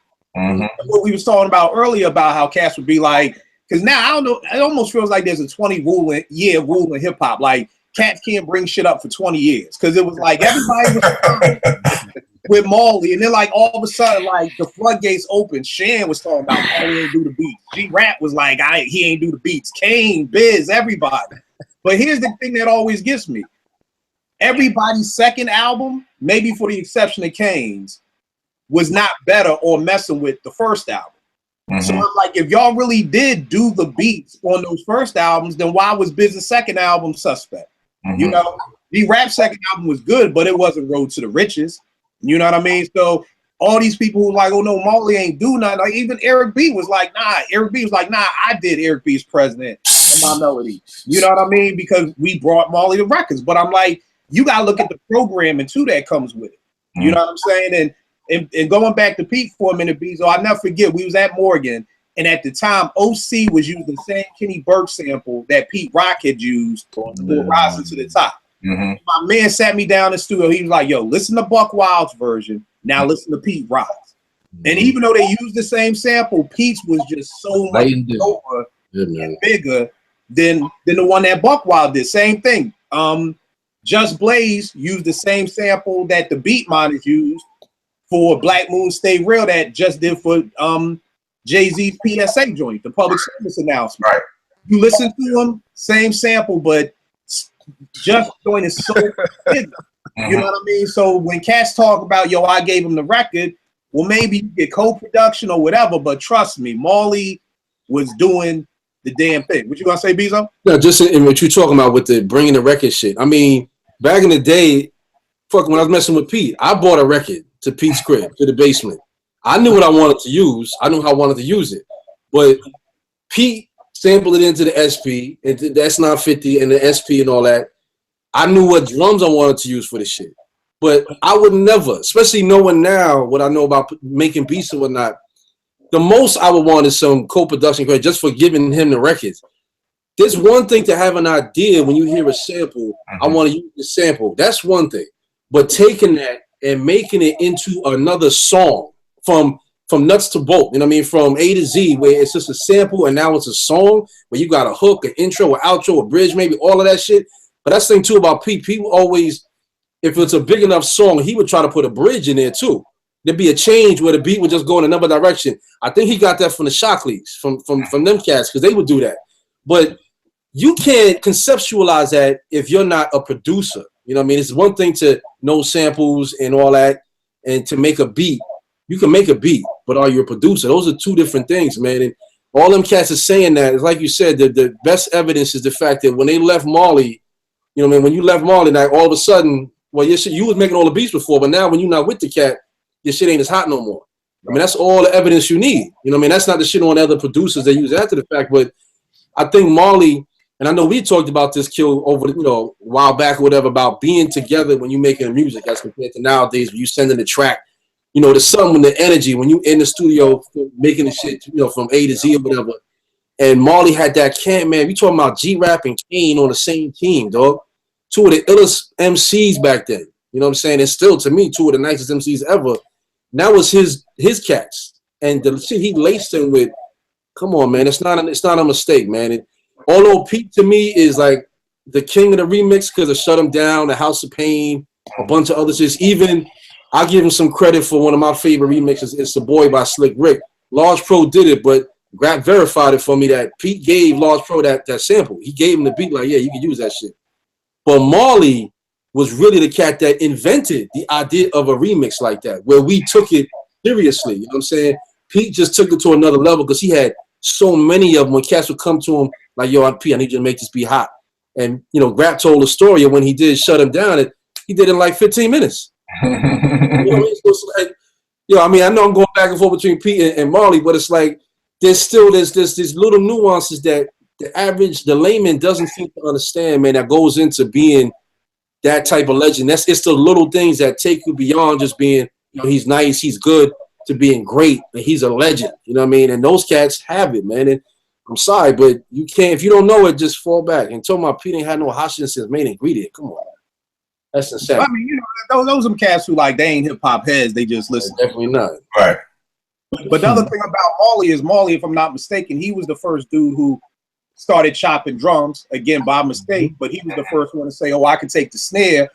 What we was talking about earlier about how cats would be like, because now I don't know, it almost feels like there's a 20-year rule in hip hop. Like, cats can't bring shit up for 20 years because it was like everybody was with Marley, and then like all of a sudden, like the floodgates opened. Shan was talking about Marley ain't do the beats. G-Rap was like, he ain't do the beats. Kane, Biz, everybody. But here's the thing that always gets me: everybody's second album, maybe for the exception of Kane's, was not better or messing with the first album. So I'm like, if y'all really did do the beats on those first albums, then why was Biz's second album suspect? You know, G-Rap's second album was good, but it wasn't Road to the Riches. You know what I mean? So all these people who like, oh no, Marley ain't do nothing. Like, even Eric B was like, nah. Eric B was like, nah, I did Eric B's President and My Melody. You know what I mean? Because we brought Marley the records. But I'm like, you gotta look at the programming too that comes with it. You know what I'm saying? And going back to Pete for a minute, Bezo, I'll never forget, we was at Morgan, and at the time, OC was using the same Kenny Burke sample that Pete Rock had used for Rising to the Top. My man sat me down in the studio. He was like, yo, listen to Buck Wild's version. Now listen to Pete Rock's. And even though they used the same sample, Pete's was just so much over and bigger than the one that Buck Wild did. Same thing. Just Blaze used the same sample that the Beat Miners used for Black Moon Stay Real that just did for Jay-Z's PSA joint, the public service announcement. Right. You listen to them, same sample, but Just joint is so big. You know what I mean? So when cats talk about, yo, I gave him the record, well, maybe you get co-production or whatever, but trust me, Marley was doing the damn thing. What you gonna say, Bezo? No, just in what you're talking about with the bringing the record shit. I mean, back in the day, fuck, when I was messing with Pete, I bought a record to Pete's crib, to the basement. I knew what I wanted to use. I knew how I wanted to use it. But Pete sampled it into the SP, into the S950 and the SP and all that. I knew what drums I wanted to use for the shit. But I would never, especially knowing now what I know about making beats and whatnot, the most I would want is some co-production credit just for giving him the records. There's one thing to have an idea when you hear a sample, I want to use the sample. That's one thing. But taking that and making it into another song from nuts to bolt, you know what I mean? From A to Z, where it's just a sample and now it's a song where you got a hook, an intro, an outro, a bridge, maybe all of that shit. But that's the thing too about Pete. People always, if it's a big enough song, he would try to put a bridge in there too. There'd be a change where the beat would just go in another direction. I think he got that from the Shockleys, from them cats, because they would do that. But you can't conceptualize that if you're not a producer. You know what I mean? It's one thing to know samples and all that and to make a beat. You can make a beat, but are you a producer? Those are two different things, man. And all them cats are saying that. It's like you said, the best evidence is the fact that when they left Marley, you know what I mean? When you left Marley, like all of a sudden, well, you was making all the beats before, but now when you're not with the cat, your shit ain't as hot no more. I mean, that's all the evidence you need. You know what I mean? That's not the shit on other producers they use after the fact, but I think Marley, and I know we talked about this, Kill, over a while back or whatever, about being together when you're making music as compared to nowadays when you sending the track. You know, the something, the energy when you in the studio making the shit, from A to Z or whatever. And Marley had that man. We talking about G-Rap and Kane on the same team, dog. Two of the illest MCs back then. You know what I'm saying? And still, to me, two of the nicest MCs ever. And that was his cats. And the shit he laced them with, come on, man. It's not a mistake, man. And although Pete, to me, is like the king of the remix because of Shut 'Em Down, The House of Pain, a bunch of other shit. Even, I'll give him some credit for one of my favorite remixes. It's The Boy by Slick Rick. Large Pro did it, but Grap verified it for me that Pete gave Large Pro that sample. He gave him the beat like, yeah, you can use that shit. But Marley was really the cat that invented the idea of a remix like that, where we took it seriously. You know what I'm saying? Pete just took it to another level because he had so many of them. When cats would come to him like, yo, Pete, I need you to make this beat hot. And, Grap told the story of when he did Shut 'Em Down, he did it in like 15 minutes. You know what I mean? So it's like, I know I'm going back and forth between Pete and Marley, but it's like there's little nuances that the layman doesn't seem to understand, man, that goes into being that type of legend. It's the little things that take you beyond just being, he's nice, he's good, to being great, and he's a legend. You know what I mean? And those cats have it, man. And I'm sorry, but you can't, if you don't know it, just fall back. And talking about Pete ain't had no hotness since main ingredient. Come on. That's insane. I mean, those some cats who they ain't hip hop heads, they just listen. Definitely not. Right. But the other thing about Marley is if I'm not mistaken, he was the first dude who started chopping drums, again, by mistake, but he was the first one to say, I could take the snare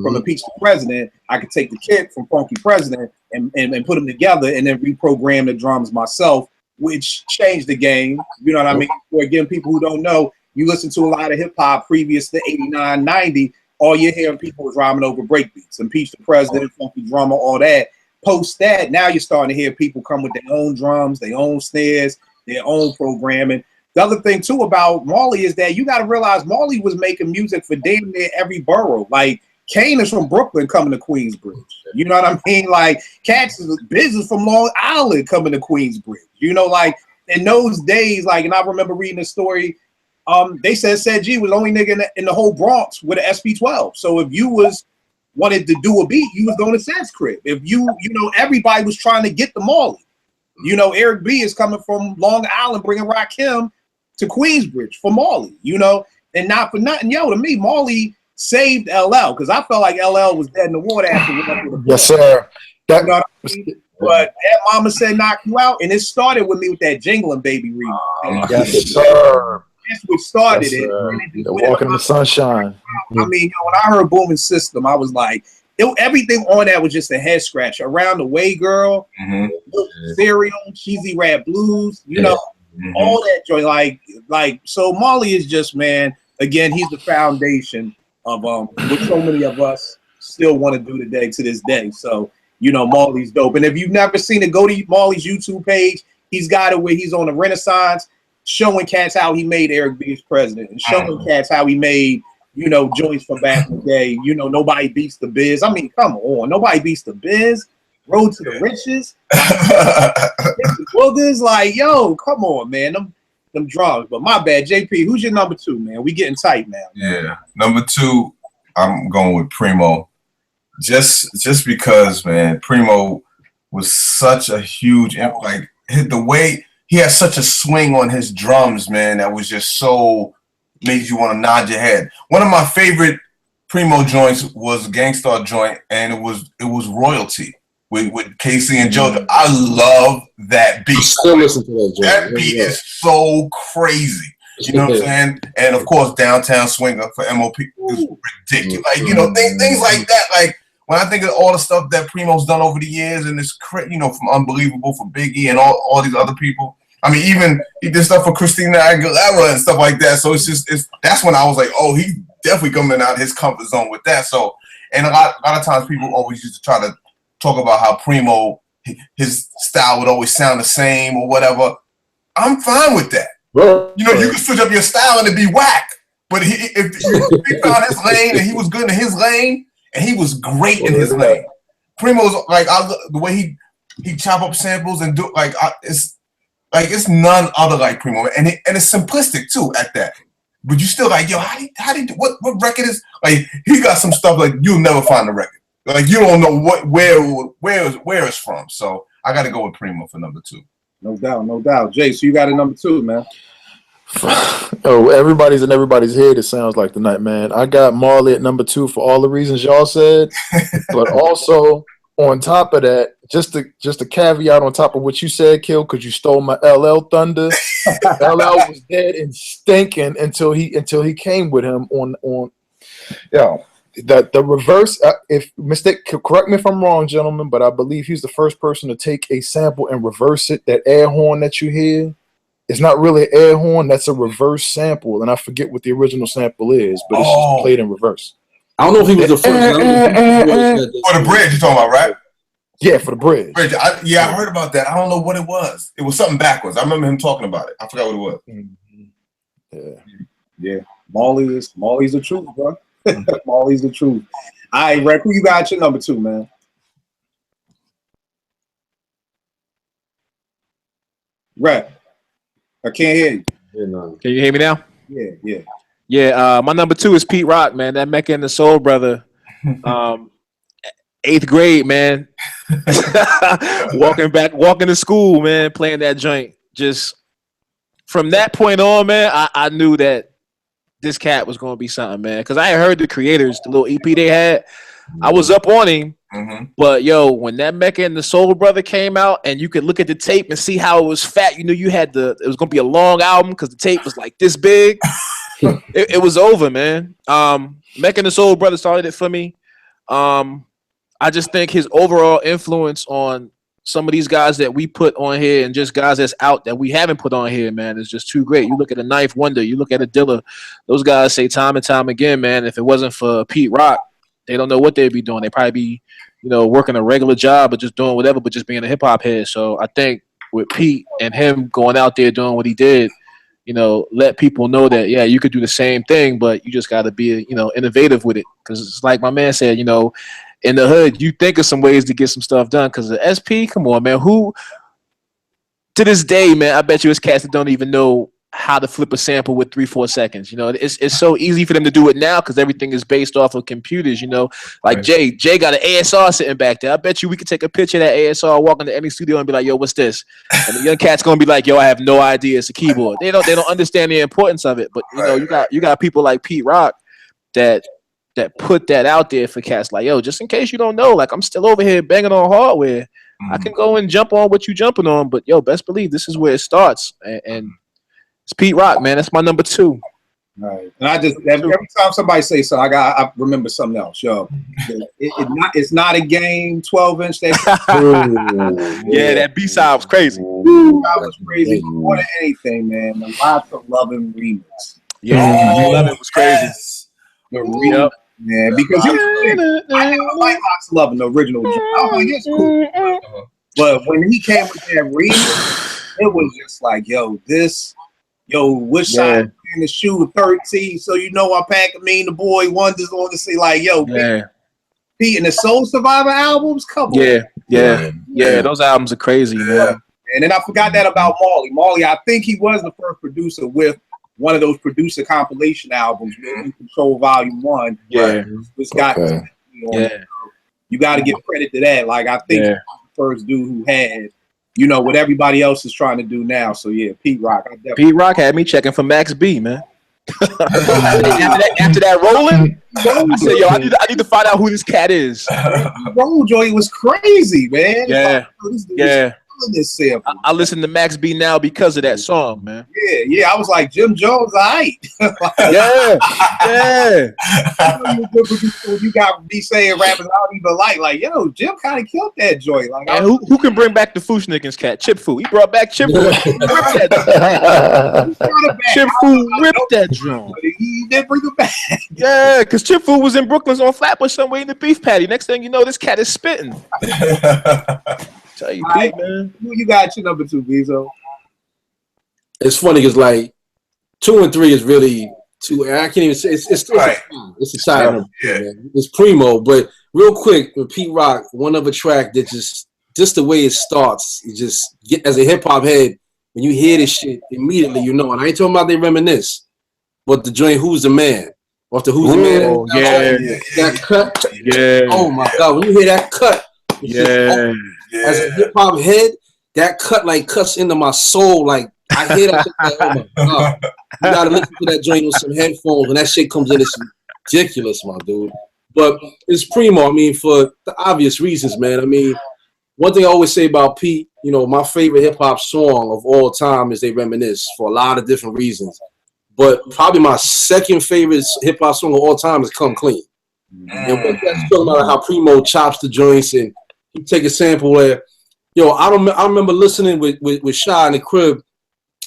from the Peach President, I could take the kick from Funky President and put them together and then reprogram the drums myself, which changed the game. You know what I mean? For, again, people who don't know, you listen to a lot of hip-hop previous to 89, 90, all you're hearing people was rhyming over breakbeats. And Peach the President, Funky Drummer, all that. Post that, now you're starting to hear people come with their own drums, their own snares, their own programming. The other thing, too, about Marley is that you got to realize Marley was making music for damn near every borough. Like, Kane is from Brooklyn coming to Queensbridge. You know what I mean? Like, Cats is business from Long Island coming to Queensbridge. In those days, and I remember reading a story, they said G was the only nigga in the whole Bronx with an SP12. So if you wanted to do a beat, you was going to Seth's crib. If everybody was trying to get the Marley. Eric B is coming from Long Island, bringing Rakim to Queensbridge for Marley, and not for nothing. To me, Marley saved LL because I felt like LL was dead in the water after. Yes, sir. But that Mama Said Knock You Out, and it started with me with that Jingling Baby remix. Yes, sir. That's what started it. Walking in the Sunshine. I mean, when I heard Booming System, I was like, everything on that was just a head scratch. Around the Way Girl, Cereal, Cheesy Rat Blues, all that joy. So Marley is just, man, again, he's the foundation of what so many of us still want to do today to this day. So, Marley's dope. And if you've never seen it, go to Marley's YouTube page. He's got it where he's on the Renaissance. showing cats how he made Eric B as president, and showing cats how he made, you know, joints from back in the day. You know, nobody beats the Biz. I mean, come on, nobody beats the Biz. Road to the Riches. Boogers, like, yo, come on, man. Them drums. But my bad, JP. Who's your number 2, man? We getting tight now. Yeah, number 2, I'm going with Primo. Just because, man, Primo was such a huge, like, the way he had such a swing on his drums, man, that was just so made you want to nod your head. One of my favorite Primo joints was Gangstar joint, and it was Royalty with Casey and JoJo. I love that beat. Still listen to that joint. That beat is so crazy. You know what I'm saying? And of course, Downtown Swinger for MOP is ridiculous. Like, you know, things like that. Like, when I think of all the stuff that Primo's done over the years, and it's, you know, from Unbelievable for Biggie and all these other people. I mean, even he did stuff for Christina Aguilera and stuff like that. So that's when I was like, oh, he's definitely coming out of his comfort zone with that. So, and a lot of times people always used to try to talk about how Primo, his style would always sound the same or whatever. I'm fine with that. Bro, you know, you can switch up your style and it'd be whack. But if he found his lane and he was good in his lane, and he was great in his lane. Primo's like the way he chop up samples and do it's none other like Primo, and it's simplistic too at that. But you still like, yo, how did what record is like? He got some stuff like you'll never find the record. Like you don't know where it's from. So I got to go with Primo for number 2. No doubt. Jay, so you got a number 2, man. Oh, everybody's in everybody's head. It sounds like tonight, man. I got Marley at number 2 for all the reasons y'all said, but also on top of that, just a caveat on top of what you said, Kill, because you stole my LL thunder. LL was dead and stinking until he came with him on. Yeah, the reverse. If mistake, correct me if I'm wrong, gentlemen, but I believe he's the first person to take a sample and reverse it. That air horn that you hear. It's not really an air horn. That's a reverse sample, and I forget what the original sample is, but it's just played in reverse. I don't know if he was the first. For the bridge, you're talking about, right? Yeah, for the bridge. I heard about that. I don't know what it was. It was something backwards. I remember him talking about it. I forgot what it was. Mm-hmm. Yeah. Marley's the truth, bro. Marley's the truth. All right, Rec, who you got your number 2, man? Rec. I can't hear you. Can you hear me now? Yeah. Yeah, my number 2 is Pete Rock, man. That Mecca and the Soul Brother. 8th grade, man. walking to school, man, playing that joint. Just from that point on, man, I knew that this cat was going to be something, man. Because I had heard the creators, the little EP they had. I was up on him. Mm-hmm. But yo, when that Mecca and the Soul Brother came out, and you could look at the tape and see how it was fat, you knew it was gonna be a long album because the tape was like this big. it was over, man. Mecca and the Soul Brother started it for me. I just think his overall influence on some of these guys that we put on here and just guys that's out that we haven't put on here, man, is just too great. You look at a Knife Wonder, you look at a Dilla, those guys say time and time again, man, if it wasn't for Pete Rock, they don't know what they'd be doing. They'd probably be, working a regular job or just doing whatever, but just being a hip hop head. So I think with Pete and him going out there doing what he did, let people know that, yeah, you could do the same thing, but you just got to be, innovative with it. Because it's like my man said, in the hood, you think of some ways to get some stuff done. Because the SP, come on, man, who to this day, man, I bet you it's cats that don't even know how to flip a sample with 3-4 seconds. It's so easy for them to do it now because everything is based off of computers. Like Jay got an ASR sitting back there. I bet you we could take a picture of that ASR, walk into any studio and be like, yo, what's this? And the young cat's gonna be like, yo, I have no idea. It's a keyboard. They don't understand the importance of it. But you got people like Pete Rock that put that out there for cats. Like, yo, just in case you don't know, like I'm still over here banging on hardware. Mm-hmm. I can go and jump on what you jumping on, but yo, best believe this is where it starts. And it's Pete Rock, man. That's my number 2. Right. And I just every time somebody say so, I remember something else. Yo, it's not a game 12-inch. Yeah, that B-side was crazy. That was crazy more than anything, man. The Lots of Lovin' remix. Yeah, Lovin' was crazy. The remix, man, because I never liked Lots of Lovin', the original. I was like, it's cool. But when he came with that remix, it was just like, yo, this yo, what shot in the shoe 13? So you know I'm packing the boy wonders on to say like, yo, Pete and the Soul Survivor albums, come on. Yeah. Those albums are crazy, man. And then I forgot that about Marley. Marley, I think he was the first producer with one of those producer compilation albums, In Control Volume 1. Yeah. Which got you got to give credit to that. Like, I think he was the first dude who had, you know, what everybody else is trying to do now. So, yeah, Pete Rock. Pete Rock had me checking for Max B, man. after that rolling, I said, yo, I need to find out who this cat is. Roll Joy was crazy, man. This sample. I listen to Max B now because of that song, man. Yeah. I was like, Jim Jones, all right. You got me saying rappers I don't even like, yo, Jim kind of killed that joint. Like, and who can bring back the Fushnikins cat? Chip Fu. He brought back Chip Fu. Chip Fu ripped that drum. He did bring it back. Yeah, because Chip Fu was in Brooklyn's on Flatbush somewhere in the beef patty. Next thing you know, this cat is spitting. Tell you, Pete, man. Who you got your number 2, Bezo? It's funny because like 2 and 3 is really two. I can't even say it's still it's a side. It's Primo, but real quick with Pete Rock, one other track that just the way it starts, you just get as a hip hop head when you hear this shit immediately, you know. And I ain't talking about they reminisce, but the joint "Who's the Man" off the "Who's the Man." That cut. Oh my God, when you hear that cut. As a hip hop head, that cut like cuts into my soul. Like I hear that, like, oh my God, you gotta listen to that joint with some headphones. When that shit comes in, it's ridiculous, my dude. But it's Primo. I mean, for the obvious reasons, man. I mean, one thing I always say about Pete, you know, my favorite hip hop song of all time is "They Reminisce" for a lot of different reasons. But probably my second favorite hip hop song of all time is "Come Clean." And what that's talking about how Primo chops the joints and he take a sample where, yo, I remember listening with Shy in the crib,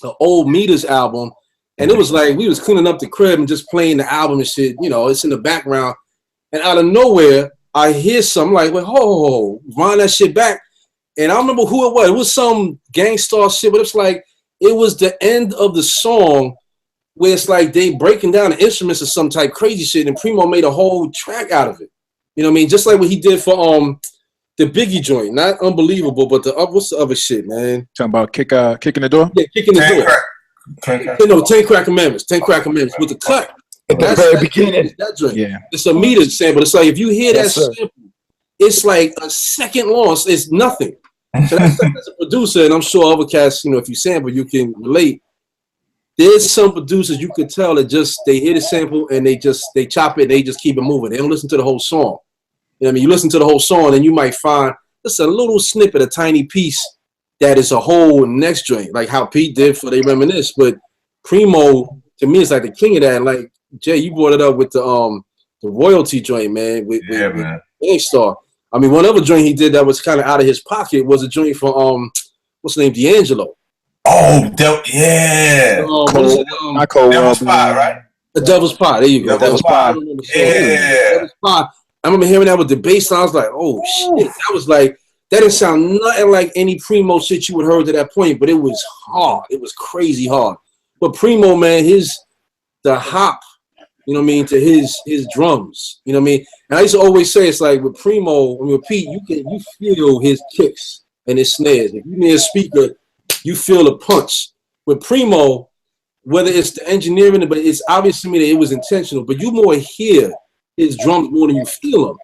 the old Meters album, and it was like we was cleaning up the crib and just playing the album and shit. You know, it's in the background, and out of nowhere I hear something like, "Well, ho, run that shit back." And I remember who it was. It was some Gangstar shit, but it's like it was the end of the song where it's like they breaking down the instruments or some type crazy shit, and Primo made a whole track out of it. You know what I mean? Just like what he did for the Biggie joint, not Unbelievable, but what's the other shit, man? Talking about kicking the door? Yeah, kicking the door. No, 10 Crack Commandments. 10 Crack Commandments with the cut. At the very beginning. That joint. Yeah. It's a meter sample. It's like if you hear that sample, it's like a second long. It's nothing. So that's as a producer, and I'm sure other cats, you know, if you sample, you can relate. There's some producers you could tell that just they hear the sample and they chop it and they just keep it moving. They don't listen to the whole song. You know what I mean? You listen to the whole song and you might find just a little snippet, a tiny piece that is a whole next joint, like how Pete did for They Reminisce. But Primo, to me, is like the king of that. Like, Jay, you brought it up with the royalty joint, man. With Gangstar. I mean, one other joint he did that was kind of out of his pocket was a joint for what's the name? D'Angelo. Oh, yeah. Devil's Pot, right? The Devil's Pot. There you go. Devil's Pot. Yeah. Devil's Pot. I remember hearing that with the bass line. I was like, oh shit. That was like, that didn't sound nothing like any Primo shit you would heard to that point, but it was hard. It was crazy hard. But Primo, man, the hop, you know what I mean, to his drums. You know what I mean? And I used to always say it's like with Primo, with Pete, you feel his kicks and his snares. If you near a speaker, you feel a punch. With Primo, whether it's the engineering, but it's obvious to me that it was intentional, but you more hear his drums more than you feel them.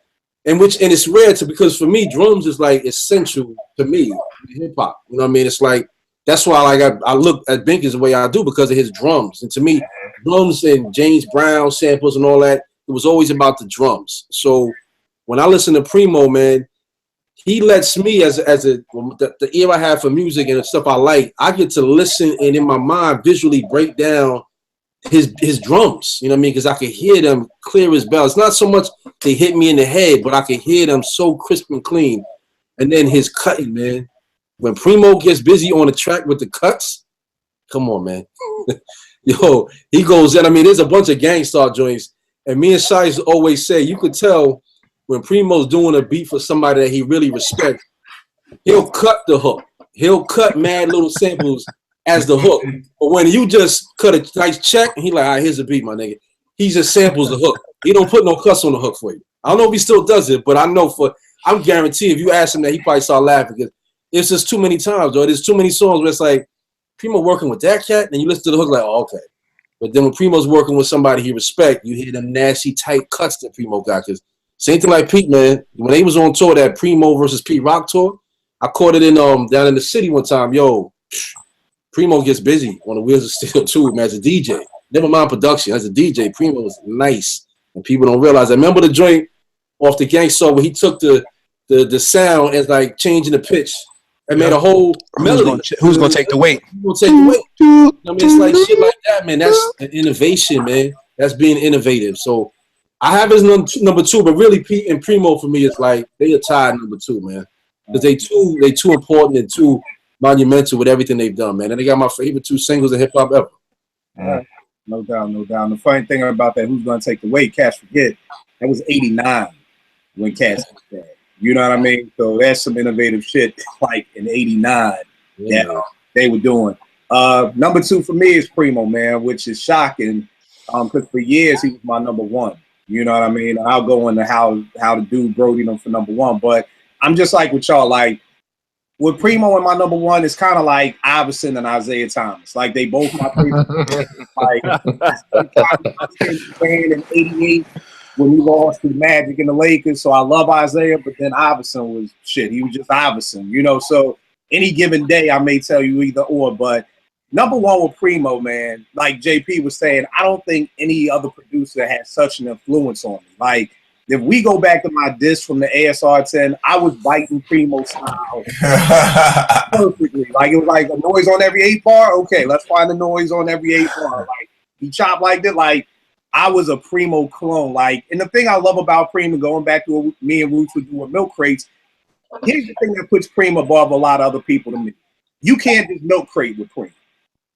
And it's rare because for me, drums is like essential to me in hip hop. You know what I mean? It's like, that's why I look at Binkers the way I do because of his drums. And to me, drums and James Brown samples and all that, it was always about the drums. So when I listen to Primo, man, he lets me the ear I have for music and the stuff I like, I get to listen and in my mind visually break down his drums, you know what I mean? Because I can hear them clear as bells. It's not so much they hit me in the head, but I can hear them so crisp and clean. And then his cutting, man. When Primo gets busy on the track with the cuts, come on, man. Yo, he goes in. I mean, there's a bunch of Gangstar joints. And me and Shai always say, you could tell when Primo's doing a beat for somebody that he really respects, he'll cut the hook. He'll cut mad little samples as the hook. But when you just cut a nice check, and he like, all right, here's the beat, my nigga. He just samples the hook. He don't put no cuss on the hook for you. I don't know if he still does it, but I know I'm guaranteed if you ask him that, he probably start laughing because it's just too many times, though. There's too many songs where it's like Primo working with that cat, and you listen to the hook like, oh, okay. But then when Primo's working with somebody he respect, you hear them nasty tight cuts that Primo got. Cause same thing like Pete, man. When they was on tour, that Primo versus Pete Rock tour, I caught it in down in the city one time. Yo, Primo gets busy on the Wheels of Steel too, man, as a DJ. Never mind production, as a DJ, Primo was nice, and people don't realize. I remember the joint off the Gangstar where he took the sound and like changing the pitch and made a whole melody. Who's gonna take the weight? Who's gonna take the weight? You know what I mean, it's like shit like that, man. That's an innovation, man. That's being innovative. So I have his number 2, but really Pete and Primo for me is like they are tied number 2, man, because they too important and too monumental with everything they've done, man. And they got my favorite 2 singles in hip hop ever. No doubt, no doubt. And the funny thing about that, who's going to take the weight? Cash forget. That was '89 when Cash was dead. You know what I mean? So that's some innovative shit, like in '89 that they were doing. Number 2 for me is Primo, man, which is shocking, because for years he was my number 1. You know what I mean? I'll go into how to do Brody them for number 1, but I'm just like with y'all, like with Primo and my number 1 is kind of like Iverson and Isaiah Thomas. Like they both my favorite. Like in '88 when we lost to the Magic and the Lakers. So I love Isaiah, but then Iverson was shit. He was just Iverson, you know. So any given day, I may tell you either or. But number 1 with Primo, man, like JP was saying, I don't think any other producer has such an influence on me. Like, if we go back to my disc from the ASR 10, I was biting Primo style perfectly. Like, it was like a noise on every 8 bar. Okay, let's find the noise on every 8 bar. Like, he chopped like that. Like, I was a Primo clone. Like, and the thing I love about Primo, going back to what me and Roots would do with Milk Crates, here's the thing that puts Primo above a lot of other people to me. You can't just milk crate with Primo.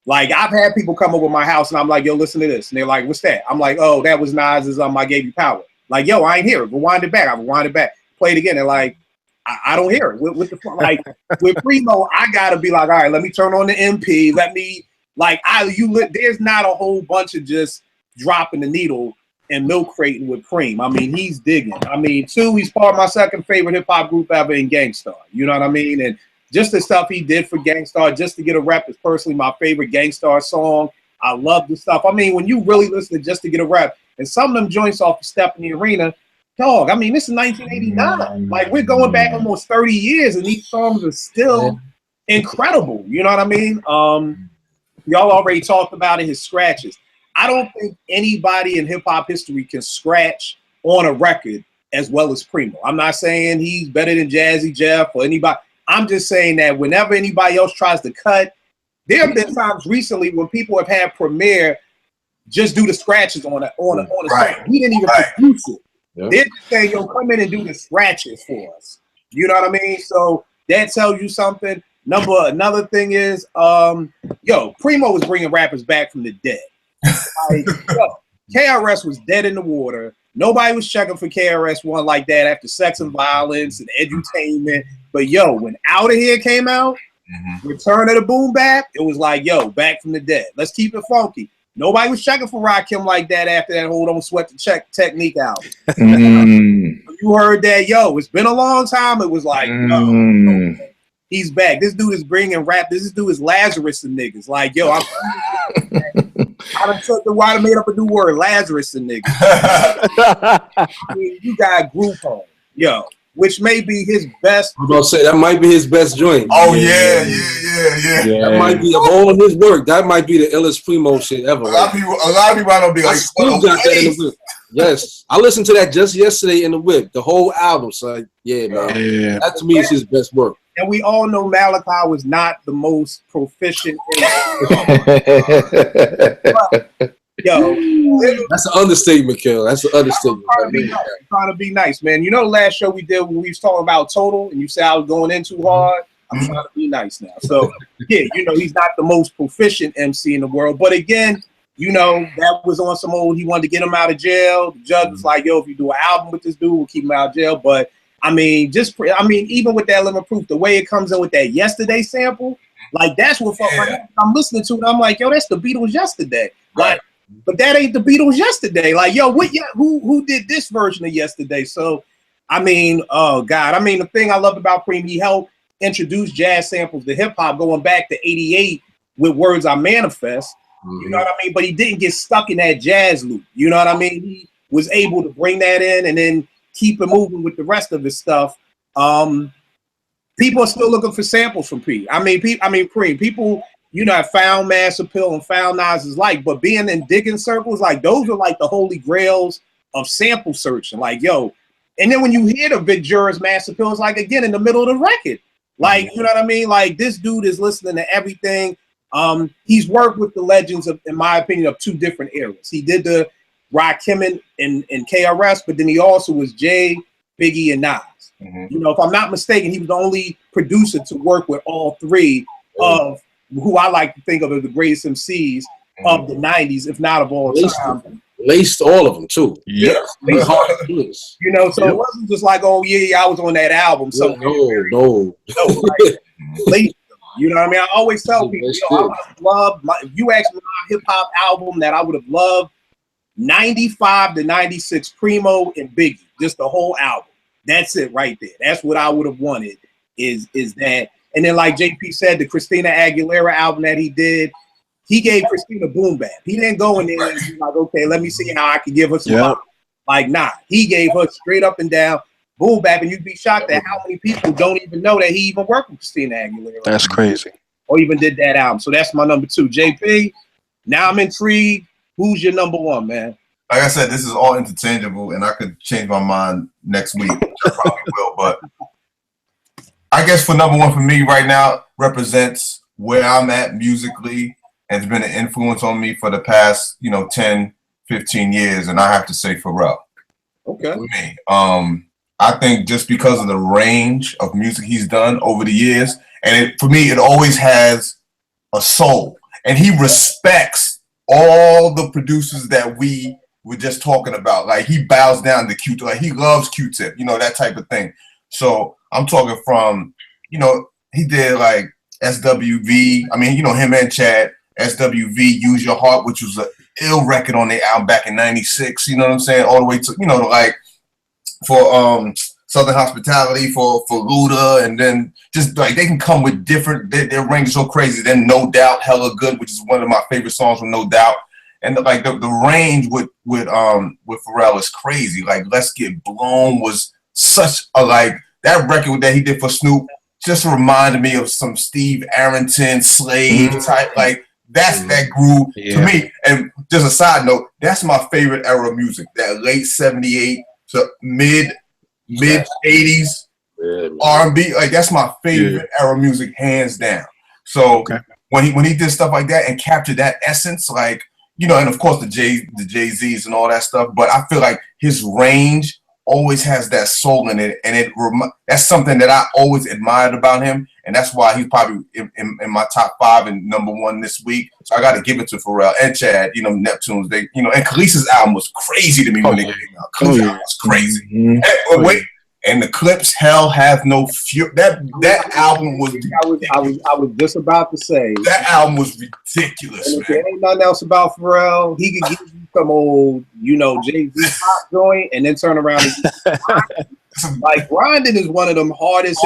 Like, I've had people come over my house, and I'm like, yo, listen to this. And they're like, what's that? I'm like, oh, that was Nas's I Gave You Power. Like, yo, I ain't hear it. Rewind it back. I rewind it back. Play it again. They're like, I don't hear it. With the like with Primo, I gotta be like, all right, let me turn on the MP. Let me there's not a whole bunch of just dropping the needle and milk crating with Cream. I mean, he's digging. I mean, 2, he's part of my second favorite hip hop group ever in Gangstar. You know what I mean? And just the stuff he did for Gangstar, just to get a rep, is personally my favorite Gangstar song. I love the stuff. I mean, when you really listen to Just to Get a Rep, and some of them joints off of Step in the Arena, dog, I mean, this is 1989. Like, we're going back almost 30 years, and these songs are still incredible. You know what I mean? Y'all already talked about it, his scratches. I don't think anybody in hip-hop history can scratch on a record as well as Primo. I'm not saying he's better than Jazzy Jeff or anybody. I'm just saying that whenever anybody else tries to cut, there have been times recently when people have had Premier just do the scratches on a song. He didn't even produce it. Yep. They're just saying, yo, come in and do the scratches for us. You know what I mean? So that tells you something. Another thing is, yo, Primo was bringing rappers back from the dead. Like, yo, KRS was dead in the water. Nobody was checking for KRS-One like that after Sex and Violence and Edutainment. But yo, when Outta Here came out, Return of the Boom Bap, it was like, yo, back from the dead. Let's keep it funky. Nobody was checking for Rakim like that after that whole Don't Sweat the Technique album. You heard that, yo, it's been a long time. It was like, no, he's back. This dude is bringing rap. This dude is Lazarus and niggas. Like, yo, I done took the why I made up a new word, Lazarus and niggas. I mean, you got Group Home, yo, which may be his best. I'm about to say that might be his best joint. Oh yeah. That might be of all of his work. That might be the illest Primo shit ever. A lot of people don't be like, still got that in the whip. Yes, I listened to that just yesterday in the whip. The whole album. So yeah, man. Yeah. That to me is his best work. And we all know Malachi was not the most proficient. Yo, that's an understatement, Kel. That's an understatement. Trying to be nice, man. You know, the last show we did when we was talking about Total, and you said I was going in too hard. I'm trying to be nice now. So yeah, you know, he's not the most proficient MC in the world, but again, you know, that was on some old. He wanted to get him out of jail. The judge was like, "Yo, if you do an album with this dude, we'll keep him out of jail." But I mean, even with that Limit Proof, the way it comes in with that Yesterday sample, Like that's what I'm listening to, and I'm like, yo, that's the Beatles yesterday. Right. Like, but that ain't the Beatles yesterday. Like, yo, who did this version of yesterday? So, I mean, oh God, I mean, the thing I love about Cream, he helped introduce jazz samples to hip hop going back to '88 with Words I Manifest. You know what I mean? But he didn't get stuck in that jazz loop. You know what I mean? He was able to bring that in and then keep it moving with the rest of his stuff. People are still looking for samples from P. Cream. People, you know, have found Mass Appeal and found Nas's like, but being in digging circles, like those are like the holy grails of sample searching. Like, yo, and then when you hear the Big Jurors Mass Appeal, it's like again in the middle of the record. Like, you know what I mean? Like this dude is listening to everything. He's worked with the legends of, in my opinion, of two different eras. He did the Rakim and KRS, but then he also was Jay, Biggie, and Nas. You know, if I'm not mistaken, he was the only producer to work with all three of who I like to think of as the greatest MCs of the 90s, if not of all time. Laced all of them too. Yeah. You know, so it wasn't just like, oh yeah, I was on that album. So no. Like, laced. You know what I mean? I always tell people, yo, I would have loved if you asked me my hip hop album that I would have loved, 95 to 96 Primo and Biggie, just the whole album. That's it right there. That's what I would have wanted is that. And then like JP said, the Christina Aguilera album that he did, he gave Christina boom bap. He didn't go in there and be like, okay, let me see how I can give her some pop. Like, nah, he gave her straight up and down boom bap, and you'd be shocked at how many people don't even know that he even worked with Christina Aguilera. That's crazy. Or even did that album. So that's my number 2. JP, now I'm intrigued. Who's your number 1, man? Like I said, this is all interchangeable, and I could change my mind next week, which I probably will. But I guess for number 1 for me right now represents where I'm at musically and has been an influence on me for the past, 10, 15 years, and I have to say Pharrell. Okay. For me. I think just because of the range of music he's done over the years, and for me, it always has a soul. And he respects all the producers that we were just talking about. Like, he bows down to Q-Tip. Like, he loves Q-Tip, that type of thing. So I'm talking from, he did like SWV. I mean, him and Chad, SWV, Use Your Heart, which was an ill record on their album back in '96. You know what I'm saying? All the way to, like, for Southern Hospitality, for Luda, and then just like they can come with different. Their range is so crazy. Then No Doubt, Hella Good, which is one of my favorite songs from No Doubt, and like the range with Pharrell is crazy. Like Let's Get Blown was such a like that record that he did for Snoop just reminded me of some Steve Arrington Slave type like. That's that groove to me. And just a side note, that's my favorite era of music. That late '78 to mid '80s R&B, like that's my favorite era of music, hands down. So when he did stuff like that and captured that essence, like and of course the Jay-Z's and all that stuff, but I feel like his range always has that soul in it, and that's something that I always admired about him, and that's why he's probably in my top 5 and number 1 this week. So I got to give it to Pharrell and Chad. Neptunes. They, and Khaleesi's album was crazy to me when they came out. Khaleesi's album was crazy. And the Clips, Hell Have No Fury. That album was. I was just about to say that album was ridiculous. And if there ain't nothing else about Pharrell, he could give you some old, Jay-Z pop joint, and then turn around and like grinding is one of them hardest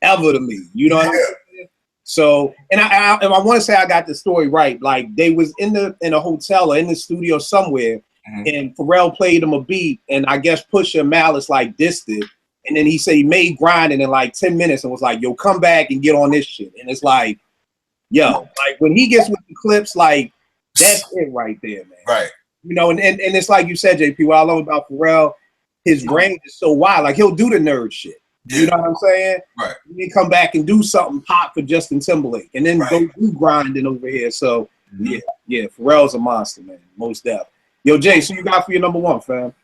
ever to me. You know what I'm saying? So, and I want to say I got the story right. Like they was in a hotel or in the studio somewhere. And Pharrell played him a beat, and I guess Pusha and Malice like dissed it. And then he said he made grinding in like 10 minutes and was like, yo, come back and get on this shit. And it's like, yo, like when he gets with the Clips, like that's it right there, man. Right. And it's like you said, JP, what I love about Pharrell, his range is so wide. Like he'll do the nerd shit. You know what I'm saying? Right. He come back and do something hot for Justin Timberlake and then go do grinding over here. So yeah, Pharrell's a monster, man. Most definitely. Yo, Jay, so you got for your number 1, fam?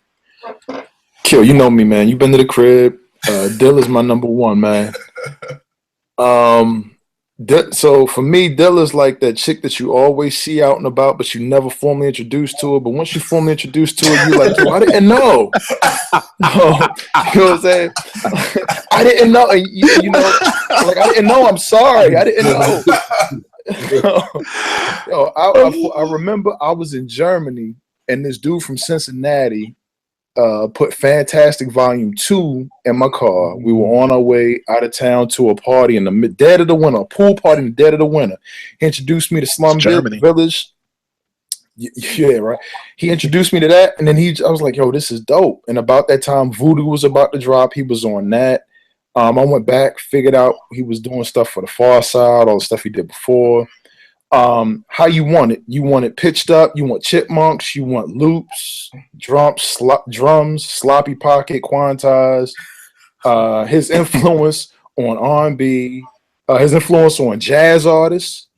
Kill, you know me, man. You been to the crib. Dill is my number 1, man. So for me, Dilla's like that chick that you always see out and about, but you never formally introduced to her. But once you formally introduced to her, you're like, yo, I didn't know. No, you know what I'm saying? I didn't know. You know, like I didn't know. I'm sorry, I didn't know. Yo, I remember I was in Germany, and this dude from Cincinnati put Fantastic Volume 2 in my car. We were on our way out of town to a party in the dead of the winter, a pool party in the dead of the winter. He introduced me to Slum Village. Yeah, right. He introduced me to that, and then I was like, yo, this is dope. And about that time, Voodoo was about to drop. He was on that. I went back, figured out he was doing stuff for the Far Side, all the stuff he did before. How you want it? You want it pitched up? You want chipmunks? You want loops, drums, sloppy pocket, quantize. His influence on R&B, his influence on jazz artists.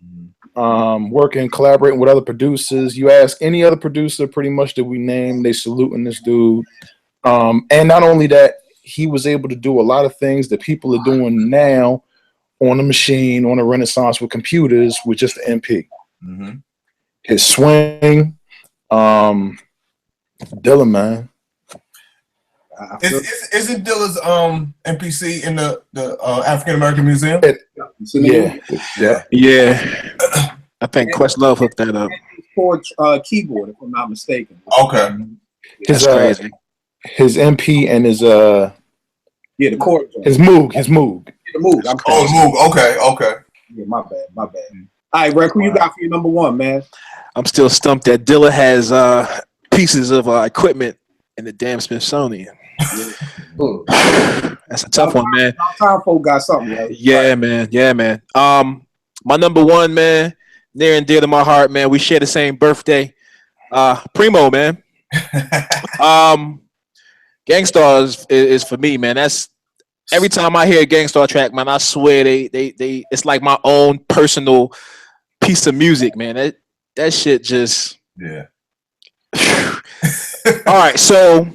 Working, collaborating with other producers. You ask any other producer, pretty much that we name, they saluting this dude. And not only that, he was able to do a lot of things that people are doing now on a machine, on a renaissance with computers, with just the MP. Mm-hmm. His swing, Dilla, man. Isn't Dilla's MPC in the African American Museum? Yeah. I think Questlove hooked that up. For keyboard, if I'm not mistaken. Okay. That's crazy. His MP and his the chord. His Moog. The Moog. Moog. Okay. Yeah, my bad. All right, Rick, who you got for your number one, man? I'm still stumped that Dilla has pieces of equipment in the damn Smithsonian. That's a tough one, man. Time folk got something, right? Yeah, man. My number one, man, near and dear to my heart, man. We share the same birthday. Primo, man. Gangstar is for me, man. That's every time I hear a Gangstar track, man, I swear they it's like my own personal piece of music, man. That shit just All right, so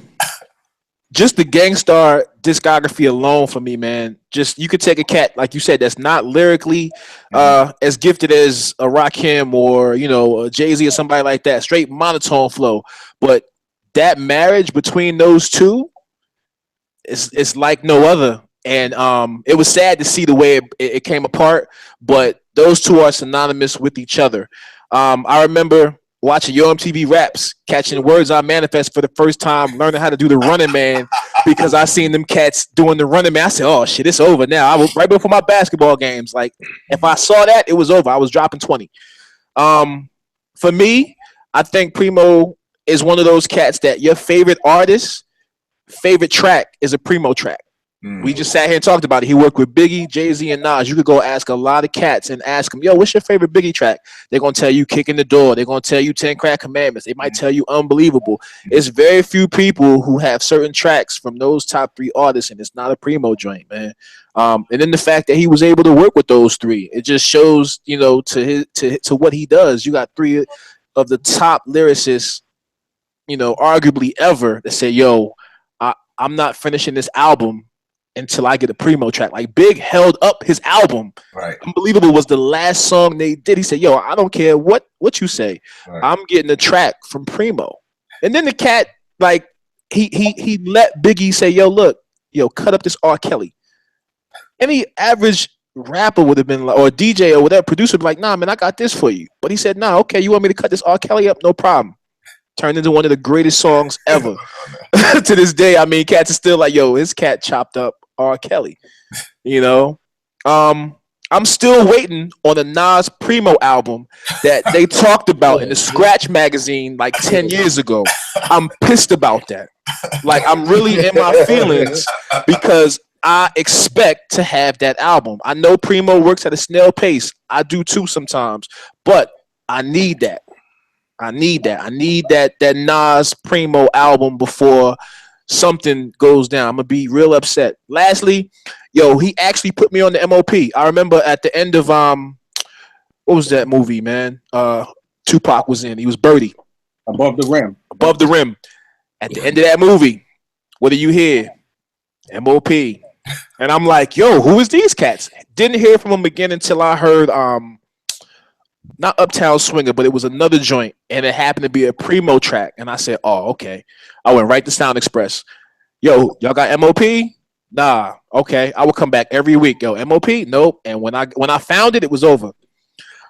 just the Gangstar discography alone for me, man. Just you could take a cat, like you said, that's not lyrically as gifted as a Rakim or a Jay-Z or somebody like that, straight monotone flow. But that marriage between those two it's like no other. And it was sad to see the way it came apart, but those two are synonymous with each other. I remember watching Yo MTV Raps, catching Words I Manifest for the first time, learning how to do the Running Man because I seen them cats doing the Running Man. I said, oh shit, it's over now. I was right before my basketball games. Like if I saw that, it was over. I was dropping 20. For me, I think Primo is one of those cats that your favorite artist's favorite track is a Primo track. We just sat here and talked about it. He worked with Biggie, Jay-Z, and Nas. You could go ask a lot of cats and ask them, yo, what's your favorite Biggie track? They're going to tell you Kicking the Door. They're going to tell you 10 Crack Commandments. They might tell you Unbelievable. It's very few people who have certain tracks from those top three artists, and it's not a Primo joint, man. And then the fact that he was able to work with those three, it just shows, to what he does. You got three of the top lyricists, arguably ever that say, yo, I'm not finishing this album until I get a Primo track. Like Big held up his album. Right. Unbelievable was the last song they did. He said, yo, I don't care what you say. Right. I'm getting a track from Primo. And then the cat, like, he let Biggie say, yo, cut up this R. Kelly. Any average rapper would have been like, or DJ or whatever, producer would be like, nah, man, I got this for you. But he said, nah, okay, you want me to cut this R. Kelly up? No problem. Turned into one of the greatest songs ever. To this day, I mean, cats are still like, yo, his cat chopped up R. Kelly. I'm still waiting on the Nas Primo album that they talked about in the Scratch magazine like 10 years ago. I'm pissed about that. Like, I'm really in my feelings because I expect to have that album. I know Primo works at a snail pace. I do too sometimes, but I need that. I need that Nas Primo album before something goes down. I'm gonna be real upset. Lastly, he actually put me on the MOP. I remember at the end of what was that movie, man? Tupac was in. He was Birdie. Above the Rim. Above the Rim. At the end of that movie, what do you hear? MOP. And I'm like, yo, who is these cats? Didn't hear from them again until I heard not Uptown Swinger, but it was another joint, and it happened to be a Primo track. And I said, oh, okay. I went right to Sound Express. Yo, y'all got MOP? Nah, okay. I would come back every week. Yo, MOP? Nope. And when I found it, it was over.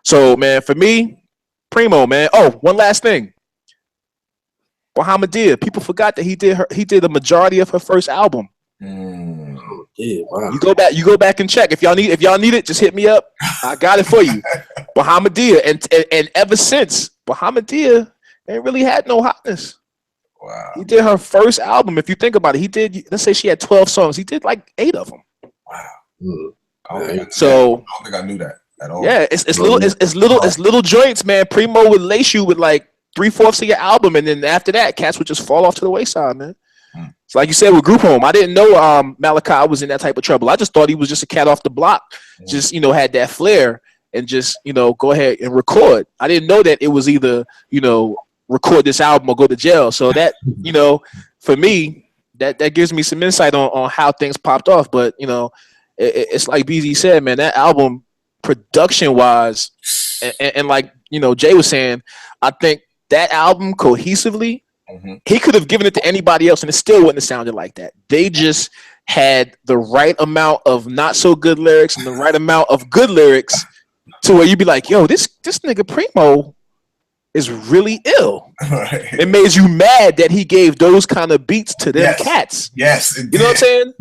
So, man, for me, Primo, man. Oh, one last thing. Bahamadia. People forgot that he did the majority of her first album. Yeah, wow. You go back and check. If y'all need it, just hit me up. I got it for you. Bahamadia. And ever since, Bahamadia ain't really had no hotness. Wow. He did her first album. If you think about it, he did, let's say she had 12 songs. He did like 8 of them. Wow. Mm. I don't think I knew that at all. Yeah, it's little joints, man. Primo would lace you with like 3/4 of your album, and then after that, cats would just fall off to the wayside, man. It's like you said with Group Home. I didn't know Malachi was in that type of trouble. I just thought he was just a cat off the block, just had that flair and just go ahead and record. I didn't know that it was either record this album or go to jail. So that for me, that gives me some insight on how things popped off. But it's like BZ said, man, that album production wise, and like Jay was saying, I think that album cohesively. He could have given it to anybody else and it still wouldn't have sounded like that. They just had the right amount of not so good lyrics and the right amount of good lyrics to where you'd be like, yo, this nigga Primo is really ill. Right. It made you mad that he gave those kind of beats to them cats. Yes. You know what I'm saying?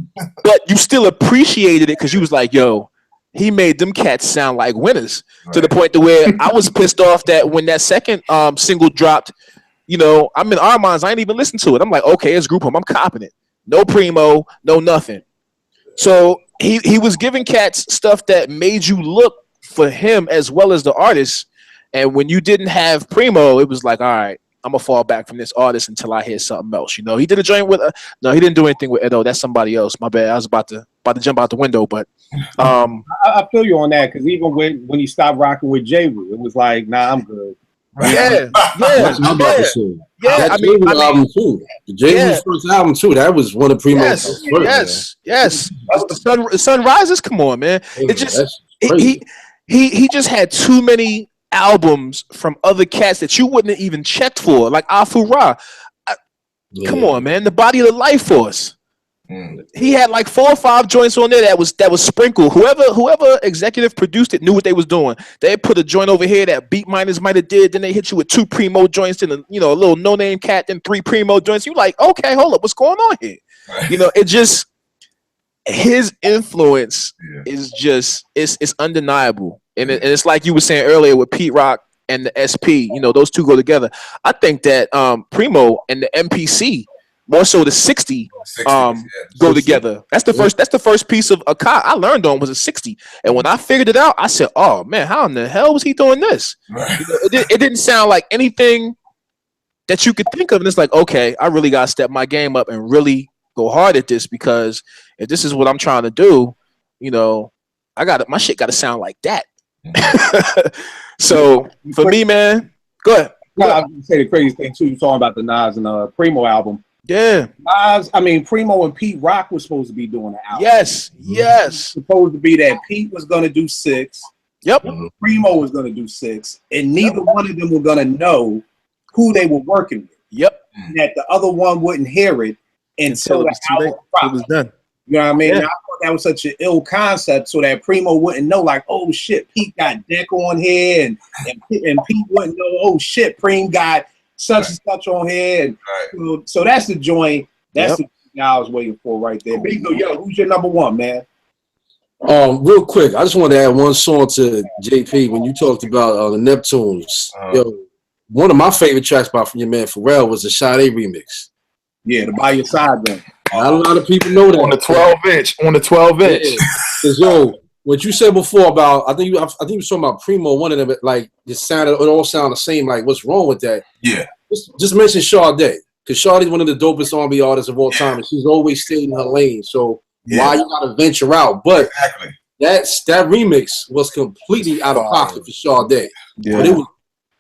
But you still appreciated it because you was like, yo, he made them cats sound like winners. Right. To the point to where I was pissed off that when that second single dropped, I'm in our minds. I ain't even listened to it. I'm like, okay, it's Group Home. I'm copping it. No Primo, no nothing. So he was giving cats stuff that made you look for him as well as the artist. And when you didn't have Primo, it was like, all right, I'm gonna fall back from this artist until I hear something else. He did a joint with no, he didn't do anything with Edo. That's somebody else. My bad. I was about to jump out the window, but I feel you on that because even when he stopped rocking with J-Wu, it was like, nah, I'm good. Yeah. That's what I'm about to say. Yeah, that J-Wu album too. The J-Wu's first album too. That was one of Primo's first. Yes. The Sun Rises. Come on, man. It just he just had too many albums from other cats that you wouldn't have even checked for, like Afu Ra. Come on, man. The Body of the Life Force. He had like 4 or 5 joints on there that was sprinkled. Whoever executive produced it knew what they was doing. They put a joint over here that Beat Miners might have did. Then they hit you with 2 Primo joints and a little no name cat. Then 3 Primo joints. You like, okay, hold up, what's going on here? It just his influence is just it's undeniable. And it's like you were saying earlier with Pete Rock and the SP. Those two go together. I think that Primo and the MPC. More so the 60 go together. That's the first piece of a car I learned on was a 60. And when I figured it out, I said, oh man, how in the hell was he doing this? Right. It didn't sound like anything that you could think of. And it's like, okay, I really got to step my game up and really go hard at this because if this is what I'm trying to do, my shit got to sound like that. So for me, man, go ahead. Well, I was going to say the crazy thing too. You're talking about the Nas and Primo album. Yeah. Primo and Pete Rock was supposed to be doing the album. Yes. It was supposed to be that Pete was going to do 6. Yep. Primo was going to do 6. And neither one of them were going to know who they were working with. Yep. That the other one wouldn't hear it until the album dropped. It was done. You know what I mean? Yeah. And I thought that was such an ill concept so that Primo wouldn't know, like, oh shit, Pete got Deck on here, and Pete wouldn't know, oh shit, Preem got such and such on here. And so that's the joint. That's the thing I was waiting for right there. Bingo, yo, who's your number one, man? Real quick, I just want to add one song to JP when you talked about the Neptunes. One of my favorite tracks by your man Pharrell was the Sade remix. Yeah, the By Your Side one. Not a lot of people know that. On the 12-inch. Yeah. Because, what you said before about, I think you were talking about Primo, one of them, like, it all sounded the same. Like, what's wrong with that? Yeah. Just mention Sade. Because Sade's one of the dopest R&B artists of all time, and she's always stayed in her lane. So, why you got to venture out? But that remix was completely out of pocket for Sade. Yeah. But it was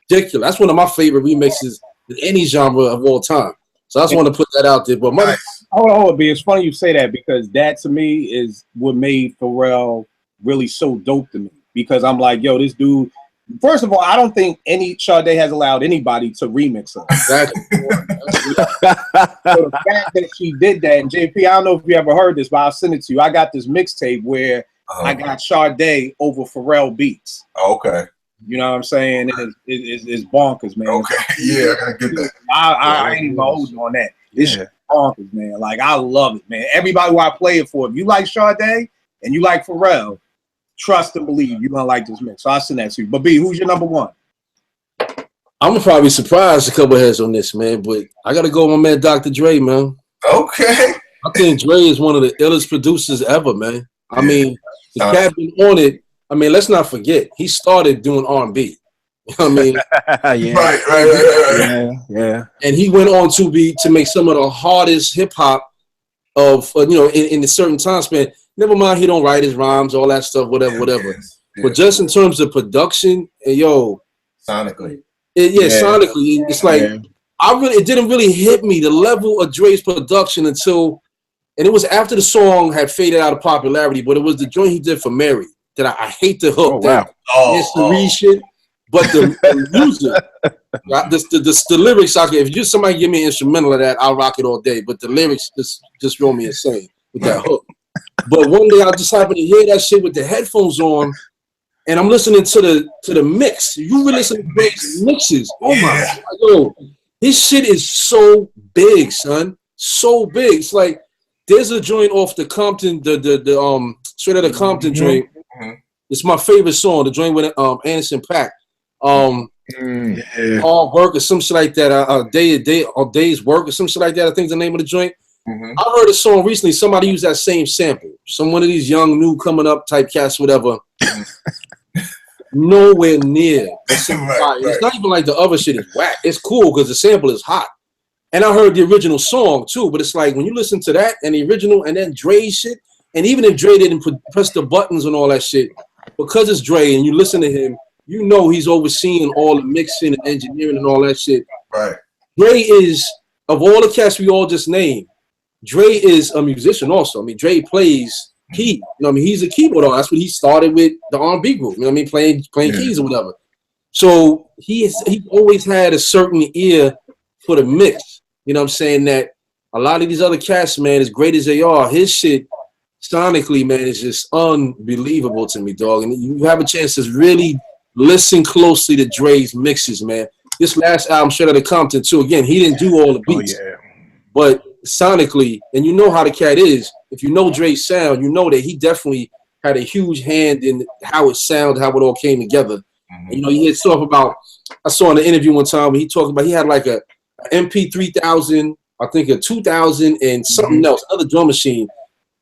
ridiculous. That's one of my favorite remixes in any genre of all time. So I just want to put that out there. But my hold on, B. It's funny you say that because that to me is what made Pharrell really so dope to me. Because I'm like, yo, this dude. First of all, I don't think Sade has allowed anybody to remix her. Exactly. So the fact that she did that, and JP, I don't know if you ever heard this, but I'll send it to you. I got this mixtape where I got Sade over Pharrell beats. Okay. You know what I'm saying? And it's bonkers, man. Okay. Yeah, I gotta get that. I ain't even holding on that. It's bonkers, man. Like, I love it, man. Everybody who I play it for, if you like Sade and you like Pharrell, trust and believe you're gonna like this mix. So I'll send that to you. But B, who's your number one? I'm probably surprised a couple heads on this, man, but I gotta go with my man Dr. Dre, man. Okay. I think Dre is one of the illest producers ever, man. I mean, the cat been on it. I mean, let's not forget, he started doing R&B. You know what I mean? Yeah. Right. Yeah. And he went on to make some of the hardest hip hop of in a certain time span. Never mind, he don't write his rhymes, all that stuff, whatever. Yeah. But just in terms of production, and sonically, sonically, it's like it didn't really hit me the level of Dre's production until, and it was after the song had faded out of popularity. But it was the joint he did for Mary that I hate the hook. Oh wow! It's shit. But the music, the lyrics, if somebody give me an instrumental of that, I'll rock it all day. But the lyrics just drove me insane with that hook. But one day I just happened to hear that shit with the headphones on, and I'm listening to the mix. You really listen to Drake's mixes. Oh my God, his shit is so big, son. So big. It's like there's a joint off the Compton, the straight out of Compton joint. Mm-hmm. It's my favorite song. The joint with Anderson .Paak. Hard work or some shit like that. Day's work or some shit like that. I think is the name of the joint. Mm-hmm. I heard a song recently. Somebody used that same sample. One of these young, new, coming up type cats, whatever. Nowhere near. It's not even like the other shit is whack. It's cool because the sample is hot. And I heard the original song too. But it's like when you listen to that and the original and then Dre's shit, and even if Dre didn't press the buttons and all that shit, because it's Dre and you listen to him, you know he's overseeing all the mixing and engineering and all that shit. Right. Dre is, of all the cats we all just named, Dre is a musician also. I mean, Dre plays key. You know what I mean? He's a keyboard artist. That's what he started with the R&B group. You know what I mean? Playing keys or whatever. So he always had a certain ear for the mix. You know what I'm saying? That a lot of these other cats, man, as great as they are, his shit sonically, man, is just unbelievable to me, dog. And you have a chance to really listen closely to Dre's mixes, man. This last album, Straight Outta Compton, too. Again, he didn't do all the beats, but sonically, and you know how the cat is. If you know Dre's sound, you know that he definitely had a huge hand in how it sounded, how it all came together. Mm-hmm. And, he had stuff about. I saw in an interview one time when he talked about he had like a MP3000, I think a 2000, and something else, another drum machine,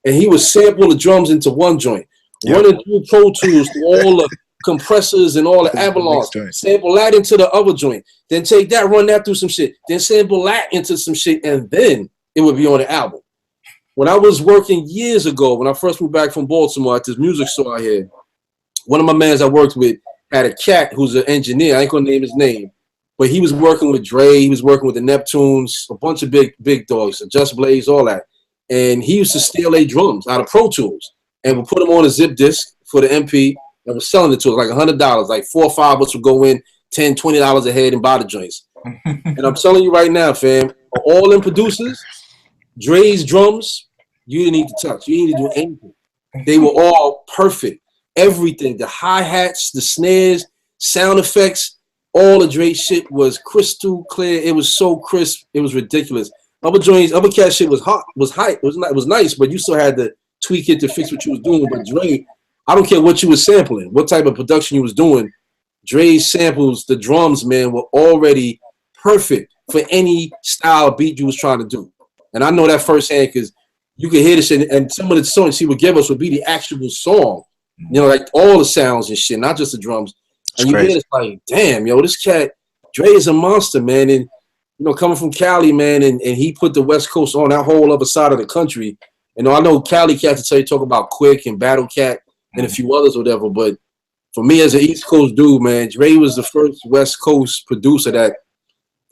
and he would sample the drums into one joint, running through Pro Tools to all the compressors and all the Avalons, sample that into the other joint, then take that, run that through some shit, then sample that into some shit, and then it would be on the album. When I was working years ago, when I first moved back from Baltimore at this music store I had, one of my mans I worked with had a cat who's an engineer. I ain't gonna name his name, but he was working with Dre, he was working with the Neptunes, a bunch of big dogs, Just Blaze, all that. And he used to steal their drums out of Pro Tools and would put them on a zip disk for the MP and was selling it to us like $100. Like 4 or 5 of us would go in, $10, $20 a head and buy the joints. And I'm telling you right now, fam, all them producers, Dre's drums, you didn't need to touch. You didn't need to do anything. They were all perfect. Everything, the hi-hats, the snares, sound effects, all of Dre's shit was crystal clear. It was so crisp. It was ridiculous. Other joints, other cat shit was hot, was hype. It was nice, but you still had to tweak it to fix what you was doing. But Dre, I don't care what you was sampling, what type of production you was doing. Dre's samples, the drums, man, were already perfect for any style beat you was trying to do. And I know that firsthand because you could hear the shit, and some of the songs he would give us would be the actual song. Like all the sounds and shit, not just the drums. And you hear this like, damn, this cat, Dre is a monster, man. And, coming from Cali, man, and he put the West Coast on that whole other side of the country. I know Cali cats talk about Quick and Battle Cat and a few others or whatever, but for me as an East Coast dude, man, Dre was the first West Coast producer that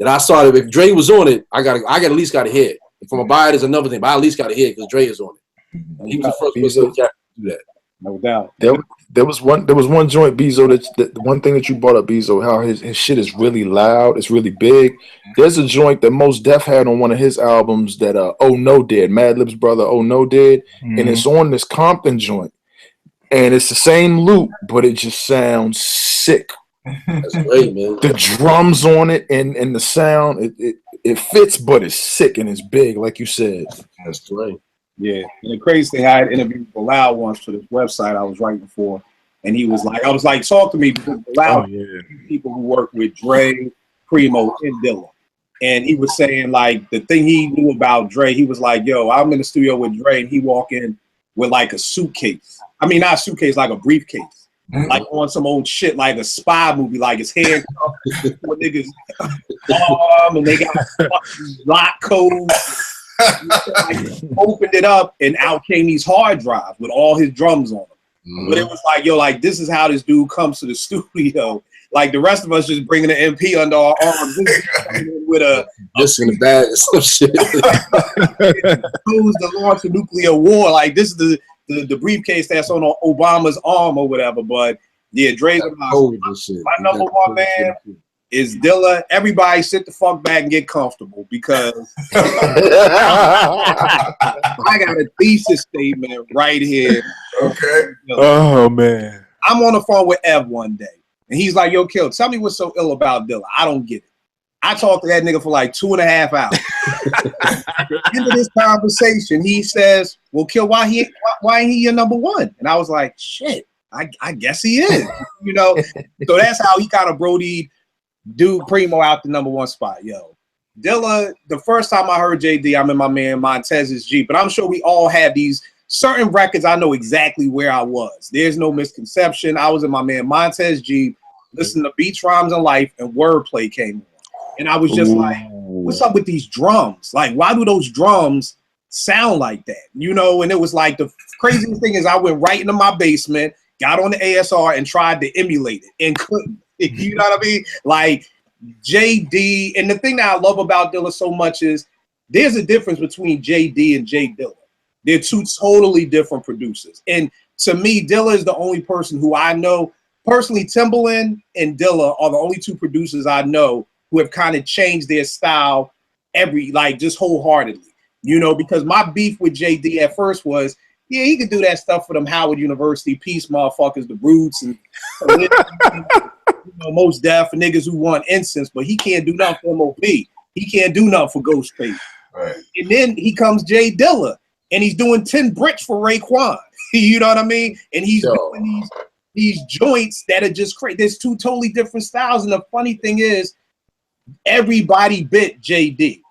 I started. If Dre was on it, I at least got to hear it. From a buyer, there's another thing, but I at least got to hear it because Dre is on it. And he was the first person to do that. No doubt. There was one joint, Bezo, that the one thing that you brought up, Bezo, how his shit is really loud, it's really big. There's a joint that Mos Def had on one of his albums that Oh No did, Madlib's brother Oh No did, and it's on this Compton joint. And it's the same loop, but it just sounds sick. That's great, man. The drums on it and the sound, it fits, but it's sick and it's big, like you said. That's great. Yeah, and the crazy thing, I had interviewed Bilal once for this website I was writing for, and he was like, I was like, talk to me, because Bilal, people who work with Dre, Primo, and Dilla. And he was saying, like, the thing he knew about Dre, he was like, yo, I'm in the studio with Dre, and he walk in with like a suitcase. I mean, not a suitcase, like a briefcase. Like on some old shit, like a spy movie, like his hand with niggas arm, and they got lock codes. Like, opened it up and out came these hard drives with all his drums on them. But it was like, yo, like, this is how this dude comes to the studio. Like, the rest of us just bringing an MP under our arms. This is coming in with a this in the bag or some shit. Who's to launch a nuclear war? Like, this is the briefcase that's on Obama's arm or whatever. But yeah, Dre's my number one man is Dilla. Everybody sit the fuck back and get comfortable, because I got a thesis statement right here. Okay. Oh man. I'm on the phone with Ev one day, and he's like, yo, Kill, tell me what's so ill about Dilla. I don't get it. I talked to that nigga for like 2.5 hours. At the end of this conversation, he says, well, Kill, why ain't he your number one? And I was like, shit, I guess he is. You know, so that's how he kind of brodied dude Primo out the number one spot. Yo, Dilla, the first time I heard JD, I'm in my man Montez's Jeep, but I'm sure we all have these certain records. I know exactly where I was. There's no misconception. I was in my man Montez Jeep, listening to Beats, Rhymes, and Life, and Wordplay came on. And I was just like, what's up with these drums? Like, why do those drums sound like that? You know, and it was like, the craziest thing is I went right into my basement, got on the ASR and tried to emulate it and couldn't. You know what I mean? Like JD, and the thing that I love about Dilla so much is there's a difference between JD and J Dilla. They're two totally different producers. And to me, Dilla is the only person who I know personally. Timbaland and Dilla are the only two producers I know who have kind of changed their style just wholeheartedly. You know, because my beef with JD at first was, yeah, he could do that stuff for them Howard University peace motherfuckers, the Roots, and Mos Def and niggas who want incense, but he can't do nothing for MOP. He can't do nothing for Ghostface. Right. And then he comes Jay Dilla, and he's doing 10 bricks for Raekwon. You know what I mean? And he's doing these joints that are just crazy. There's two totally different styles, and the funny thing is, everybody bit JD.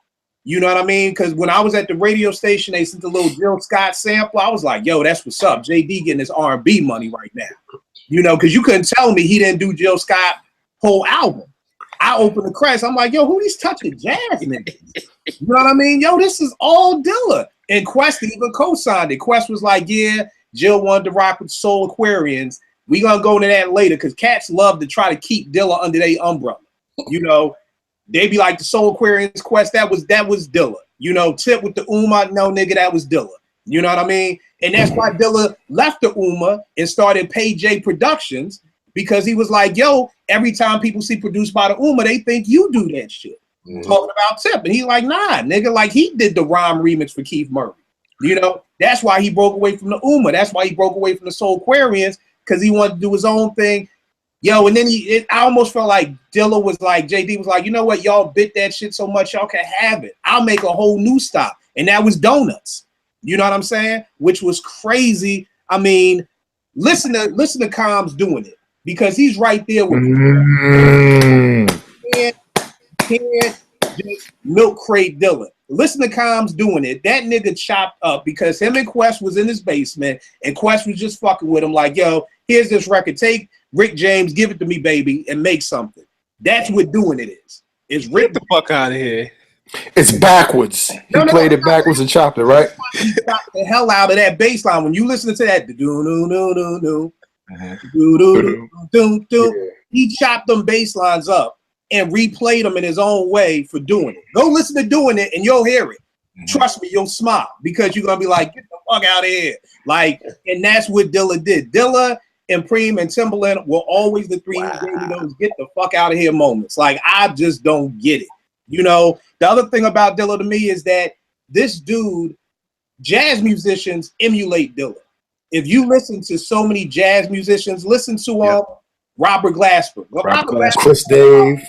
You know what I mean? Because when I was at the radio station, they sent a little Jill Scott sample. I was like, yo, that's what's up. JD getting his R&B money right now. You know, because you couldn't tell me he didn't do Jill Scott whole album. I opened the credits. I'm like, yo, who these touching jazz niggas? You know what I mean? Yo, this is all Dilla. And Quest even co-signed it. Quest was like, yeah, Jill wanted to rock with Soul Aquarians. We gonna go into that later, because cats love to try to keep Dilla under their umbrella. You know, they be like the Soul Aquarians, Quest, that was Dilla. You know, Tip with the Uma, no nigga, that was Dilla. You know what I mean? And that's why Dilla left the Uma and started Pay J Productions, because he was like, yo, every time people see produced by the Uma, they think you do that shit. Talking about Tip. And he's like, nah, nigga, like he did the rhyme remix for Keith Murray. You know, that's why he broke away from the Uma. That's why he broke away from the Soul Aquarians, because he wanted to do his own thing. Yo, and then I almost felt like Dilla was like, JD was like, you know what, y'all bit that shit so much, y'all can have it. I'll make a whole new style. And that was Donuts. You know what I'm saying? Which was crazy. I mean, listen to Combs doing it, because he's right there with can't just milk crate Dilla. Listen to Combs doing it. That nigga chopped up, because him and Quest was in his basement, and Quest was just fucking with him like, yo, here's this record. Take Rick James, give it to me, baby, and make something. That's what doing it is. It's Rick. Get the fuck out of here. It's backwards. He played it backwards and chopped it, right? He chopped the hell out of that bass line. When you listen to that, he chopped them bass lines up and replayed them in his own way for doing it. Go listen to Doing It and you'll hear it. trust me, you'll smile because you're gonna be like, get the fuck out of here. Like, and that's what Dilla did. Dilla and Preem and Timbaland were always the three who gave me those get the fuck out of here moments. Like, I just don't get it. You know, the other thing about Dilla to me is that this dude, jazz musicians emulate Dilla. If you listen to so many jazz musicians, listen to Robert Glasper. Chris Dave.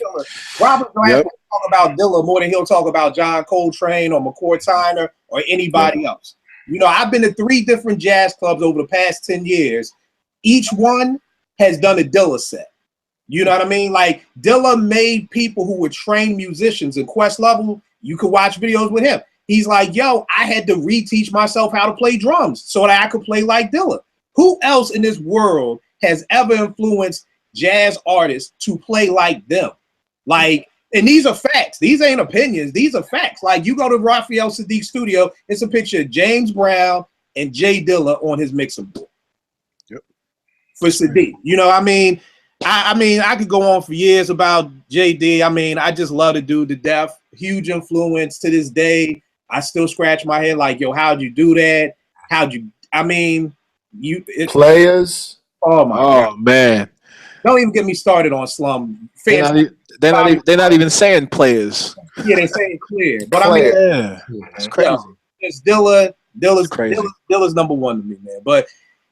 Robert Glasper will talk about Dilla more than he'll talk about John Coltrane or McCoy Tyner or anybody else. You know, I've been to 3 different jazz clubs over the past 10 years. Each one has done a Dilla set. You know what I mean? Like, Dilla made people who were trained musicians in Quest level. You could watch videos with him. He's like, yo, I had to reteach myself how to play drums so that I could play like Dilla. Who else in this world has ever influenced jazz artists to play like them? Like, and these are facts. These ain't opinions. These are facts. Like, you go to Raphael Sadiq's studio, it's a picture of James Brown and Jay Dilla on his mixing board. For Sadiq. You know, I mean, I could go on for years about JD. I mean, I just love the dude to death. Huge influence to this day. I still scratch my head like, yo, how'd you do that? Players. Oh my God. Man. Don't even get me started on Slum. They're not even saying players. Yeah, they say it clear. But Yeah. It's crazy. It's Dilla's crazy. Dilla's number one to me, man. But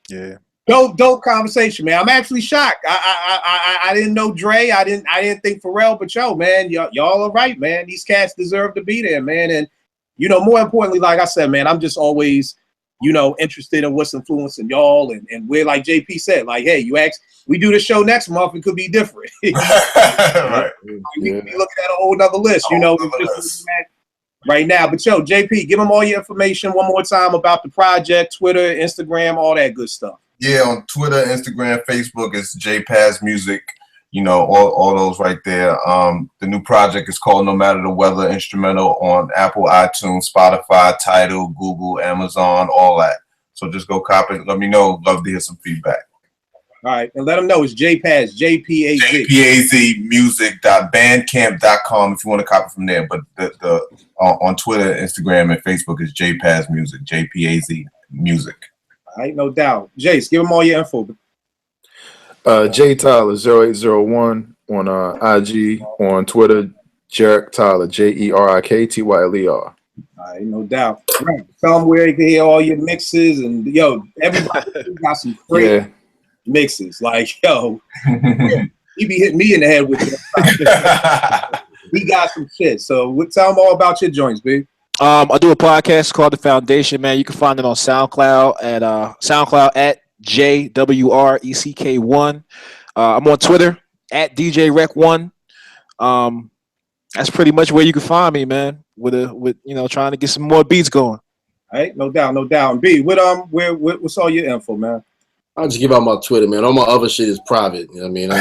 yeah. Dope conversation, man. I'm actually shocked. I didn't know Dre. I didn't think Pharrell, but yo, man, y'all are right, man. These cats deserve to be there, man. And you know, more importantly, like I said, man, I'm just always, you know, interested in what's influencing y'all and where, like JP said, like, hey, we do the show next month, it could be different. Right. We could be looking at a whole nother list, you know, right now. But yo, JP, give them all your information one more time about the project, Twitter, Instagram, all that good stuff. Yeah, on Twitter, Instagram, Facebook, it's JPaz Music. You know, all those right there. The new project is called No Matter the Weather, instrumental on Apple, iTunes, Spotify, Tidal, Google, Amazon, all that. So just go copy it. Let me know. Love to hear some feedback. All right, and let them know it's JPaz, JPAZ. JPAZ.bandcamp.com if you want to copy from there. But the on Twitter, Instagram, and Facebook is JPaz Music, JPAZ Music. All right, no doubt. Jace, give them all your info. J Tyler 0801 on IG, on Twitter, Jerick Tyler, JERIKTYLER. All right, no doubt. Right. Tell them where you can hear all your mixes, and yo, everybody got some great mixes. Like, yo, he be hitting me in the head with it. He got some shit. So tell them all about your joints, big. I do a podcast called The Foundation, man. You can find it on SoundCloud at JWRECK1. I'm on Twitter at DJRec1. That's pretty much where you can find me, man. With you know, trying to get some more beats going. All right, no doubt. And B, what's all your info, man? I'll just give out my Twitter, man. All my other shit is private. You know what I mean?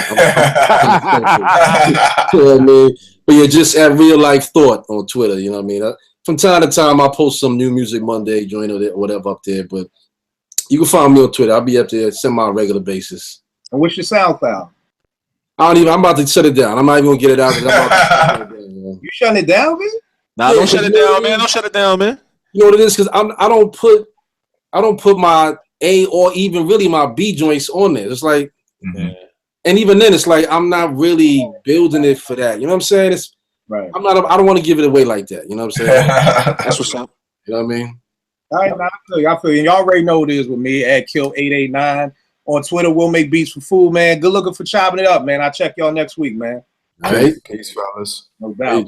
You know what I mean? But yeah, just at Real Life Thought on Twitter. You know what I mean? From time to time, I post some New Music Monday joint or whatever up there. But you can find me on Twitter. I'll be up there semi-regular basis. And what's your SoundCloud? I'm about to shut it down. I'm not even gonna get it out. You shutting it down, man? Nah, don't shut it down, man. Don't shut it down, man. You know what it is? Because I don't put my A or even really my B joints on there. It's like, and even then, it's like I'm not really building it for that. You know what I'm saying? It's right. I don't want to give it away like that. You know what I'm saying? That's what's up. You know what I mean? All right, I feel you. Y'all already know what it is with me at Kill889 on Twitter. We'll make beats for food, man. Good looking for chopping it up, man. I'll check y'all next week, man. All right. Peace, fellas. No doubt.